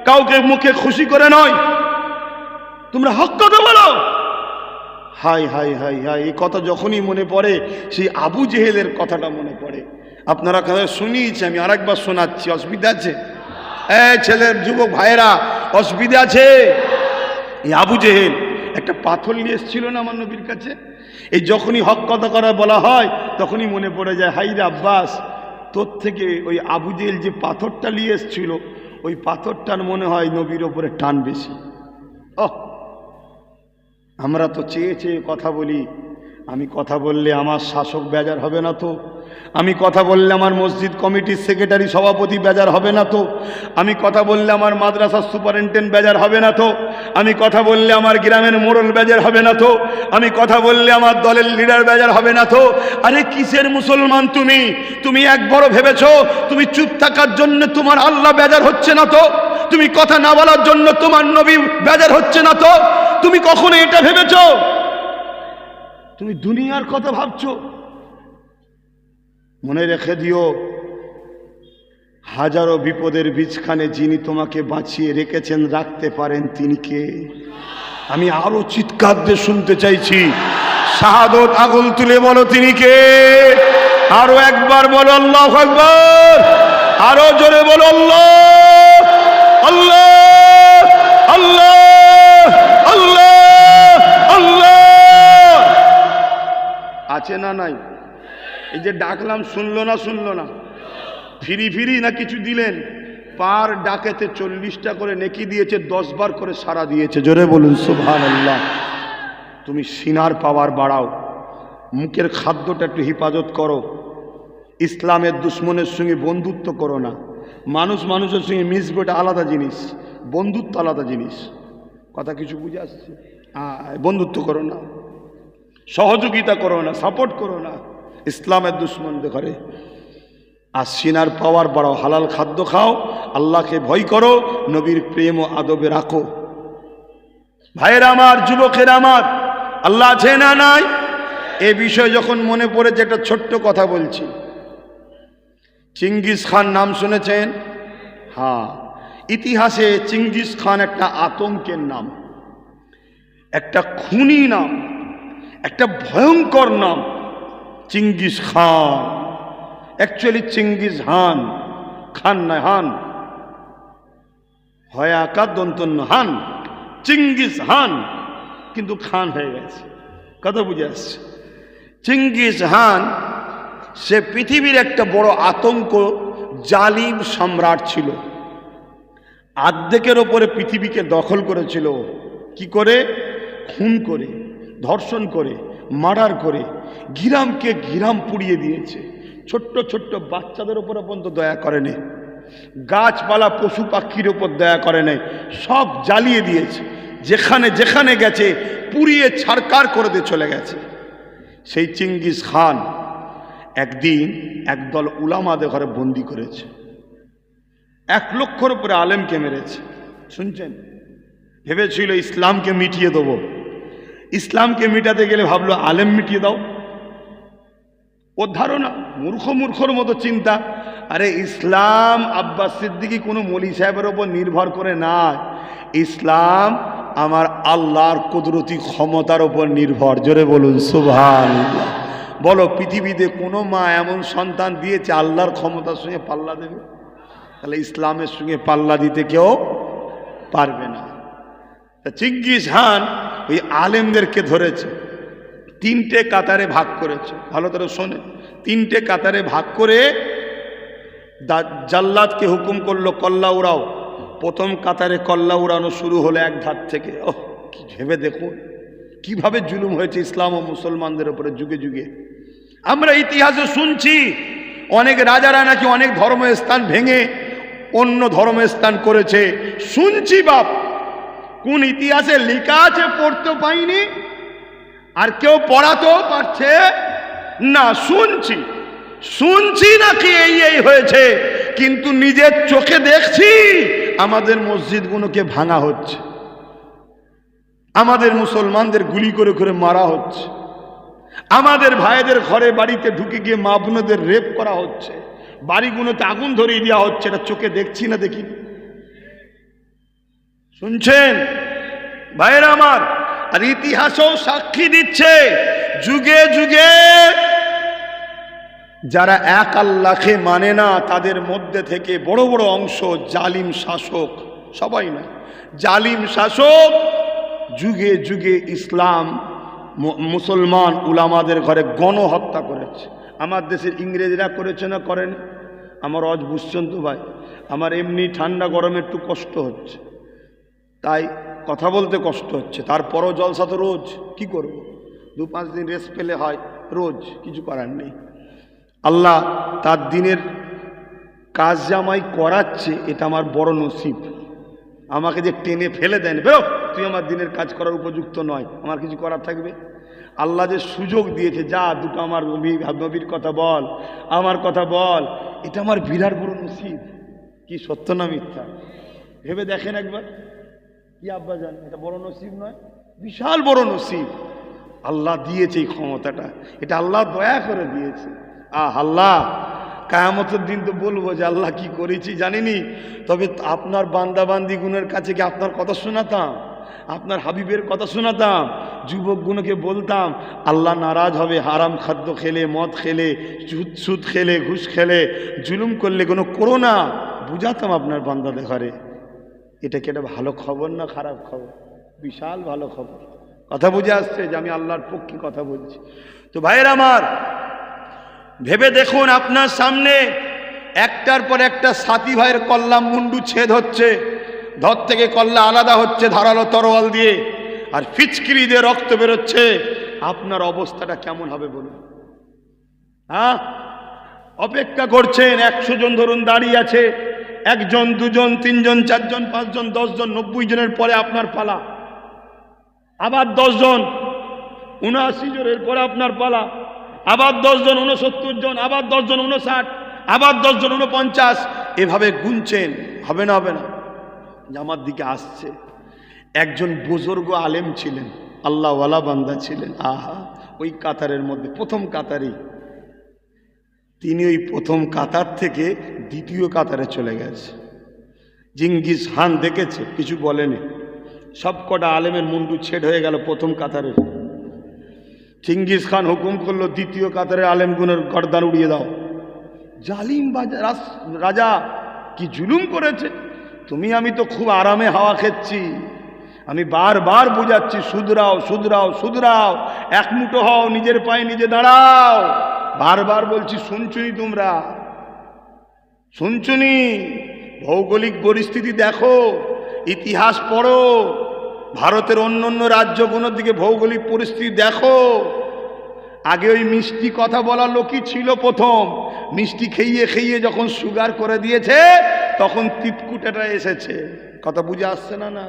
কাউকে মুখে খুশি করে নয়, তোমরা হক কথা বলো। হাই হাই হাই হাই, এই কথা যখনই মনে পড়ে সেই আবু জেহেলের কথাটা মনে পড়ে। আপনারা কথা শুনিয়েছি, আমি আরেকবার শোনাচ্ছি। অসুবিধা আছে? ছেলের যুবক ভাইয়েরা, অসুবিধা আছে? এই আবু জেহেল একটা পাথর নিয়ে এসেছিল না আমার নবীর কাছে। এই যখনই হক কথা করা বলা হয় তখনই মনে পড়ে যায়, হাই রে আব্বাস, তোর থেকে ওই আবু জেহেল যে পাথরটা নিয়ে এসেছিল, ওই পাথরটার মনে হয় নবীর ওপরে টান বেশি। আমরা তো চেয়ে চেয়ে কথা বলি। আমি কথা বললে আমার শাসক বেজার হবে না তো? আমি কথা বললে আমার মসজিদ কমিটির সেক্রেটারি সভাপতি বেজার হবে না তো? আমি কথা বললে আমার মাদ্রাসার সুপারিনটেন্ডেন্ট বেজার হবে না তো? আমি কথা বললে আমার গ্রামের মোড়ল বেজার হবে না তো? আমি কথা বললে আমার দলের লিডার বেজার হবে না তো? আরে কিসের মুসলমান তুমি? তুমি একবারও ভেবেছো তুমি চুপ থাকার জন্য তোমার আল্লাহ বেজার হচ্ছে না তো? তুমি কথা না বলার জন্য তোমার নবী বেজার হচ্ছে না তো? তুমি কখনো এটা ভেবেছো? তুমি দুনিয়ার কথা ভাবছো। মনে রেখে দিও, হাজারো বিপদের বীজখানে যিনি তোমাকে বাঁচিয়ে রেখেছেন, রাখতে পারেন, তিনি কে? আমি আরো চিৎকার দিয়ে শুনতে চাইছি, শাহাদত আগুল তুলে বলো তিনি কে? আরো একবার বলো আল্লাহু আকবার, আরো জোরে বলো আল্লাহ আল্লাহ আল্লাহ আল্লাহ আল্লাহ। আছে না নাই? এই যে ডাকলাম শুনলো না? ফিরি না কিছু দিলেন? পার ডাকেতে 40টা করে নেকি দিয়েছে, 10 বার করে সাড়া দিয়েছে। জোরে বলুন সুবহানাল্লাহ। তুমি সিনার পাওয়ার বাড়াও, মুখের খাদ্যটা একটু হেফাজত করো, ইসলামের দুশ্মনের সঙ্গে বন্ধুত্ব করো না। মানুষের সঙ্গে মিশবে, এটা আলাদা জিনিস, বন্ধুত্ব আলাদা জিনিস। কথা কিছু বুঝে আসছে? বন্ধুত্ব করো না, সহযোগিতা করো না, সাপোর্ট করো না ইসলামের দুশ্মনদের ঘরে। আর সিনার পাওয়ার বাড়াও, হালাল খাদ্য খাও, আল্লাহকে ভয় করো, নবীর প্রেম ও আদবে রাখো। ভাইয়েরা আমার, যুবকেরা আমার, আল্লাহ আছে না নাই? এ বিষয়ে যখন মনে পড়েছে একটা ছোট্ট কথা বলছি। চিঙ্গিস খান নাম শুনেছেন? হ্যাঁ, ইতিহাসে চিঙ্গিস খান একটা আতঙ্কের নাম, একটা খুনি নাম, একটা ভয়ঙ্কর নাম। চিঙ্গিস খান, অ্যাকচুয়ালি চিঙ্গিস হান, খান নয়, হান, হয় আকার দন্তন্য হান, চিঙ্গিস হান, কিন্তু খান হয়ে গেছে। কথা বুঝে আসছে? চিঙ্গিস হান সে পৃথিবীর একটা বড় আতঙ্ক, জালিম সম্রাট ছিল। অর্ধেকের ওপরে পৃথিবীকে দখল করেছিল। কি করে? খুন করে, ধর্ষণ করে, মার্ডার করে, গিরামকে গিরাম পুড়িয়ে দিয়েছে। ছোট্ট ছোট্ট বাচ্চাদের উপরে পর্যন্ত দয়া করেনি, গাছপালা পশু পাখির উপর দয়া করে নাই, সব জ্বালিয়ে দিয়েছে। যেখানে যেখানে গেছে পুড়িয়ে ছারকার করে দিয়ে চলে গেছে। সেই চিঙ্গিস খান একদিন একদল উলামাদের ঘরে বন্দি করেছে, 1 লক্ষর উপরে আলেমকে মেরেছে। শুনছেন? ভেবেছিল ইসলামকে মিটিয়ে দেবো। ইসলামকে মিটাতে গেলে ভাবলো আলেম মিটিয়ে দাও। ওর ধারণা, মূর্খর মতো চিন্তা। আরে ইসলাম আব্বাস সিদ্দিকী কোনো মলি সাহেবের ওপর নির্ভর করে না। ইসলাম আমার আল্লাহর কুদরতি ক্ষমতার ওপর নির্ভর। জোরে বলুন সুবহানাল্লাহ। বলো, পৃথিবীতে কোনো মা এমন সন্তান দিয়েছে আল্লাহর ক্ষমতার সঙ্গে পাল্লা দেবে? তাহলে ইসলামের সঙ্গে পাল্লা দিতে কেউ পারবে না। চিঙ্গিস খান ওই আলেমদেরকে ধরেছে, 3টে কাতারে ভাগ করেছে। ভালো করে শোনে, 3টে কাতারে ভাগ করে জাল্লাদকে হুকুম করলো কল্লা উড়াও। প্রথম কাতারে কল্লা উড়ানো শুরু হলো এক ধার থেকে। ওহ, কি ভেবে দেখুন কিভাবে জুলুম হয়েছে ইসলাম ও মুসলমানদের উপরে যুগে যুগে। আমরা ইতিহাসে শুনছি অনেক রাজারা নাকি অনেক ধর্মস্থান ভেঙে অন্য ধর্মস্থান করেছে। শুনছি বাপ, কোন ইতিহাসে লেখা আছে পড়তে পাইনি, আর কেউ পড়াতেও পারছে না। শুনছি নাকি এই হয়েছে, কিন্তু নিজের চোখে দেখছি আমাদের মসজিদগুলোকে ভাঙা হচ্ছে, আমাদের মুসলমানদের গুলি করে করে মারা হচ্ছে, আমাদের ভাইদের ঘরে বাড়িতে ঢুকে গিয়ে মা বোনদের রেপ করা হচ্ছে, বাড়িগুলোতে আগুন ধরিয়ে দেওয়া হচ্ছে। এটা চোখে দেখছি না দেখি? শুনছেন ভাইরা আমার? আর ইতিহাসও সাক্ষী দিচ্ছে, যুগে যুগে যারা এক আল্লাহকে মানে না তাদের মধ্যে থেকে বড় বড় অংশ জালিম শাসক, সবাই না, জালিম শাসক যুগে যুগে ইসলাম মুসলমান উলামাদের ঘরে গণহত্যা করেছে। আমার দেশের ইংরেজরা করেছে না করেন? আমার অজ বুঝছেন তো ভাই? আমার এমনি ঠান্ডা গরমে একটু কষ্ট হচ্ছে, তাই কথা বলতে কষ্ট হচ্ছে। তারপরও জলসা তো রোজ, কি করব? 2-5 দিন রেস্ট পেলে হয়, রোজ কিছু করার নেই। আল্লাহ তার দিনের কাজ যে আমায় করাচ্ছে, এটা আমার বড় নসিব। আমাকে যে টেনে ফেলে দেন, বেরো তুই আমার দিনের কাজ করার উপযুক্ত নয়, আমার কিছু করার থাকবে। আল্লাহ যে সুযোগ দিয়েছে, যা দুটো আমার নবীর কথা বল, আমার কথা বল, এটা আমার বিরাট বড় নসিব। কি সত্য না মিথ্যা? ভেবে দেখেন একবার। কি আব্বা জান, এটা বড় নসিব নয়? বিশাল বড় নসিব আল্লাহ দিয়েছে এই ক্ষমতাটা, এটা আল্লাহ দয়া করে দিয়েছে। আল্লাহ কিয়ামতের দিন তো বলবো যে আল্লাহ কি করেছি জানিনি, তবে আপনার বান্দাবান্দি গুণের কাছে কি আপনার কথা শোনাতাম, আপনার হাবিবের কথা শোনাতাম, যুবক গুণকে বলতাম আল্লাহ নারাজ হবে, হারাম খাদ্য খেলে, মদ খেলে, সুদ খেলে, ঘুষ খেলে, জুলুম করলে কোনো করো না, বুঝাতাম আপনার বান্দাদের ঘরে। এটা কি একটা ভালো খবর না খারাপ খবর? বিশাল ভালো খবর। কথা বুঝে আসছে যে আমি আল্লাহর পক্ষে কথা বলছি। তো ভাইয়ের আমার, ভেবে দেখুন আপনার সামনে একটার পর একটা সাথী ভাইয়ের কল্লা মুন্ডু ছেদ হচ্ছে, ধর থেকে কল্লা আলাদা হচ্ছে ধারালো তরোয়াল দিয়ে, আর ফিচকিরি দিয়ে রক্ত বেরোচ্ছে। আপনার অবস্থাটা কেমন হবে বলুন? হ্যাঁ, অপেক্ষা করছেন, 100 জন ধরুন দাঁড়িয়ে আছে, 1 জন 2 জন 3 জন 4 জন 5 জন 10 জন, 90 জনের পরে আপনার পালা, আবার 10 জন, 79 জনের পরে আপনার পালা, আবার 10 জন 69 জন, আবার 10 জন 59, আবার 10 জন 49, এভাবে গুনছেন। হবে না? হবে না? আমার দিকে আসছে একজন বুজুর্গ আলেম ছিলেন, আল্লাহওয়ালা বান্দা ছিলেন। ওই কাতারের মধ্যে প্রথম কাতারই, তিনি ওই প্রথম কাতার থেকে দ্বিতীয় কাতারে চলে গেছে। জিঙ্গিস খান দেখেছে, কিছু বলেনি, সব কটা আলেমের মুন্ডু ছেদ হয়ে গেল প্রথম কাতারের। জিঙ্গিস খান হুকুম করলো দ্বিতীয় কাতারের আলেমগুনের গর্দান উড়িয়ে দাও। জালিম রাজা কি জুলুম করেছে! তুমি আমি তো খুব আরামে হাওয়া খেচ্ছি, আমি বারবার বুঝাচ্ছি শুধরাও শুধরাও শুধরাও, এক মুঠো হও, নিজের পায়ে নিজে দাঁড়াও, বারবার বলছি, শুনছুনি তোমরা? শুনছুনি? ভৌগোলিক পরিস্থিতি দেখো, ইতিহাস পড়ো, ভারতের অন্য অন্য রাজ্যগুলোর দিকে ভৌগোলিক পরিস্থিতি দেখো। আগে ওই মিষ্টি কথা বলা লোকই ছিল প্রথম, মিষ্টি খেয়ে খেয়ে যখন সুগার করে দিয়েছে তখন তিতকুটাটা এসেছে। কথা বুঝে আসছে না? না,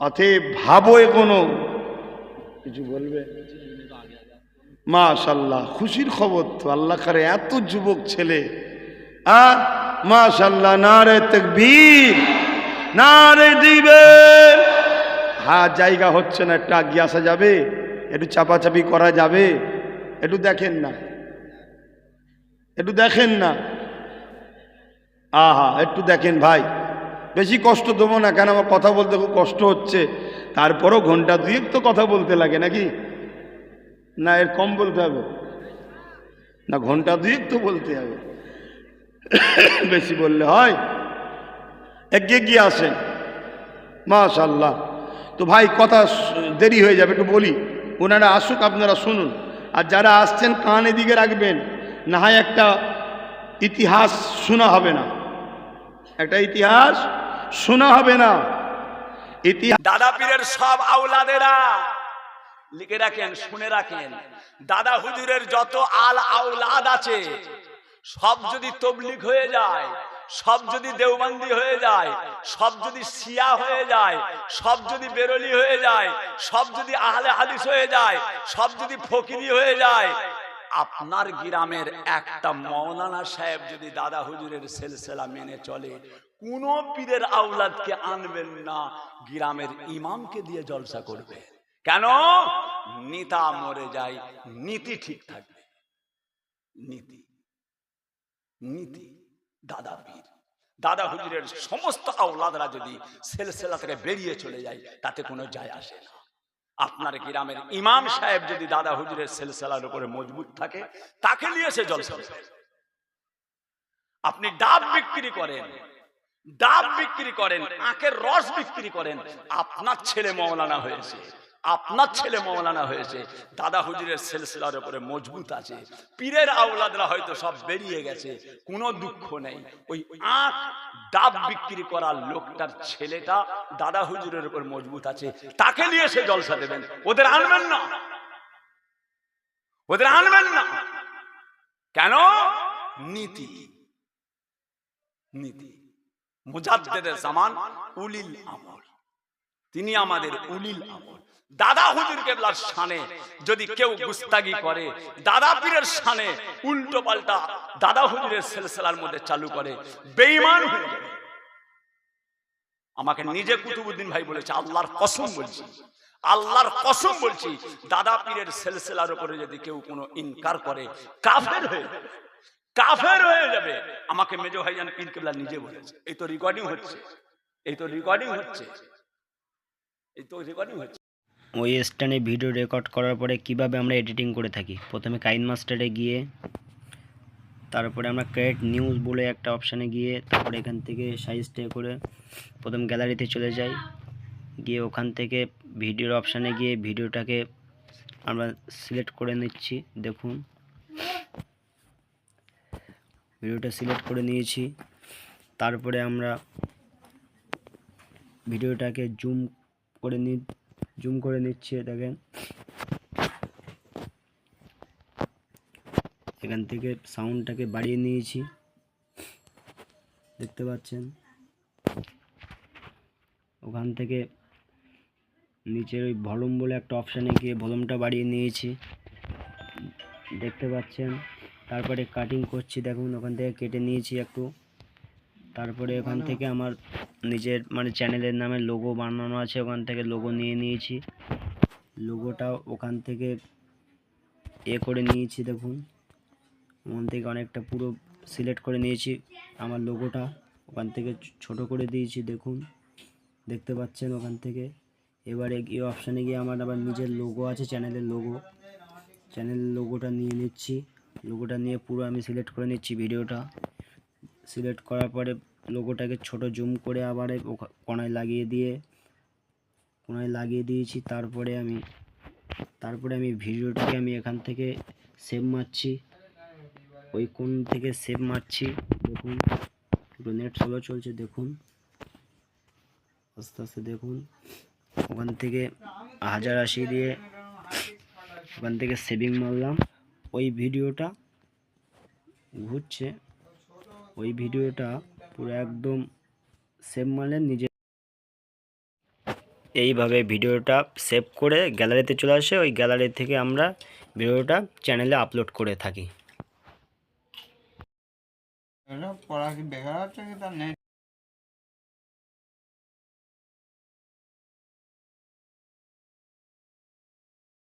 অতএব ভাবো, এগোনো। কিছু বলবে? মাশাআল্লাহ, খুশির খবর তো, আল্লাহ করে এত যুবক ছেলে। মাশাআল্লাহ, নারে তাকবীর, নারে দিবেন। জায়গা হচ্ছে না, একটু আগিয়ে আসা যাবে? একটু চাপাচাপি করা যাবে? একটু দেখেন না, একটু দেখেন না। একটু দেখেন ভাই, বেশি কষ্ট দেবো না, কেন আমার কথা বলতে খুব কষ্ট হচ্ছে। তারপরও ঘন্টা 2 তো কথা বলতে লাগে নাকি? না এর কম বলতে হবে? না, ঘন্টা 2 তো বলতে হবে, বেশি বললে হয়? এগিয়ে গিয়ে আসেন। মাশাআল্লাহ। তো ভাই, কথা দেরি হয়ে যাবে, একটু বলি, ওনারা আসুক, আপনারা শুনুন। আর যারা আসছেন কান এদিকে রাখবেন, না হয় একটা ইতিহাস শোনা হবে না, একটা ইতিহাস শোনা হবে না। ইতিহাস দাদা পীরের সব আওলাদেরা লিখে রাখেন, শুনে রাখেন, দাদা হুজুরের যত আওলাদ আছে সব যদি তবলিগ হয়ে যায়, সব যদি দেওবন্দি হয়ে যায়, সব যদি শিয়া হয়ে যায়, সব যদি বেরলি হয়ে যায়, সব যদি আহলে হাদিস হয়ে যায়, সব যদি ফকিরি হয়ে যায়, আপনার গ্রামের একটা মৌলানা সাহেব যদি দাদা হুজুরের সিলসিলা মেনে চলে, কোন পীরের আওলাদকে আনবেন না, গ্রামের ইমামকে দিয়ে জলসা করবে। কেন? নেতা মরে যায়, নীতি ঠিক থাকবে। নীতি, নীতি। দাদা পীর, দাদা হুজুরের সমস্ত আওলাদরা যদি সিলসিলা থেকে বেরিয়ে চলে যায়, তাতে কোনো যায় আসে না। আপনার গ্রামের ইমাম সাহেব যদি দাদা হুজুরের সিলসিলার উপরে মজবুত থাকে, তাকে নিয়ে সে জলসা করবে। আপনি ডাব বিক্রি করেন, ডাব বিক্রি করেন, আখের রস বিক্রি করেন, আপনার ছেলে মৌলানা হয়েছে, আপনার ছেলে মৌলানা হয়েছে, দাদা হুজুরের সিলসিলার উপরে মজবুত আছে, পীরের আওলাদরা হয়তো সব বেরিয়ে গেছে, কোনো দুঃখ নেই। ওই আখ ডাব বিক্রি করার লোকটার ছেলেটা দাদা হুজুরের উপর মজবুত আছে, তাকে নিয়ে সে জলসা দেবেন। ওদের আনবেন না, ওদের আনবেন না। কেন? নীতি। নীতি। মুজাদ্দেদে জামান উলিল আমর, তিনি আমাদের উলিল আমর। দাদা হুজুর কেবলার শানে যদি কেউ গুস্তাগি করে, দাদা পীরের শানে উল্টো পাল্টা দাদা হুজুরের সিলসিলার মধ্যে চালু করে, বেঈমান হয়ে যাবে। আমাকে নিজে কুতুবউদ্দিন ভাই বলেছে, আল্লাহর কসম বলছি, আল্লাহর কসম বলছি, দাদা পীরের সিলসিলার উপরে যদি কেউ কোনো ইনকার করে কাফের হয়ে যাবে, কাফের হয়ে যাবে। আমাকে মেজো ভাইজান পীর কেবলা নিজে বলেছে। এই তো রেকর্ডিং হচ্ছে, এই তো রেকর্ডিং হচ্ছে, এই তো রেকর্ডিং হচ্ছে। ওই স্ট্যান্ডে ভিডিও রেকর্ড করার পরে কিভাবে আমরা এডিটিং করে থাকি, প্রথমে কাইন মাস্টারে গিয়ে, তারপরে আমরা ক্রিয়েট নিউজ বলে একটা অপশানে গিয়ে, তারপরে এখান থেকে সাইজটা করে প্রথম গ্যালারিতে চলে যাই, গিয়ে ওখান থেকে ভিডিওর অপশানে গিয়ে ভিডিওটাকে আমরা সিলেক্ট করে নিচ্ছি। দেখুন ভিডিওটা সিলেক্ট করে নিয়েছি। তারপরে আমরা ভিডিওটাকে জুম করে নিচ্ছি। দেখেন এখান থেকে সাউন্ডটাকে বাড়িয়ে নিয়েছি, দেখতে পাচ্ছেন। ওখান থেকে নিচের ওই ভলিউম বলে একটা অপশানে গিয়ে ভলিউমটা বাড়িয়ে নিয়েছি, দেখতে পাচ্ছেন। তারপরে কাটিং করছি, দেখুন ওখান থেকে কেটে নিয়েছি একটু। তারপরে ওখান থেকে আমার নিজের মানে চ্যানেলের নামে লোগো বানানো আছে, ওখান থেকে লোগো নিয়ে নিয়েছি। লোগোটা ওখান থেকে করে নিয়েছি, দেখুন ওখান থেকে অনেকটা পুরো সিলেক্ট করে নিয়েছি আমার লোগোটা, ওখান থেকে ছোট করে দিয়েছি, দেখুন দেখতে পাচ্ছেন ওখান থেকে। এবারে এই অপশানে গিয়ে আমার আবার নিজের লোগো আছে, চ্যানেলের লোগোটা নিয়ে নিচ্ছি। লোগোটা নিয়ে পুরো আমি সিলেক্ট করে নিচ্ছি। ভিডিওটা সিলেক্ট করার পরে লোগোটাকে ছোট জুম করে আবার কোণায় লাগিয়ে দিয়েছি। তারপরে আমি ভিডিওটাকে আমি এখান থেকে সেভ মারছি, ওই কোণ থেকে সেভ মারছি। দেখুন একটু নেট স্লো চলছে, দেখুন আস্তে আস্তে দেখুন। ওখান থেকে 1080 দিয়ে ওখান থেকে সেভিং মারলাম। ওই ভিডিওটা ঘুরছে, ওই ভিডিওটা পুরো একদম সেভ মারলে নিজে এইভাবে ভিডিওটা সেভ করে গ্যালারিতে চলে আসে। ওই গ্যালারি থেকে আমরা ভিডিওটা চ্যানেলে আপলোড করে থাকি। পড়া কি বেকার হচ্ছে কি তার নেই?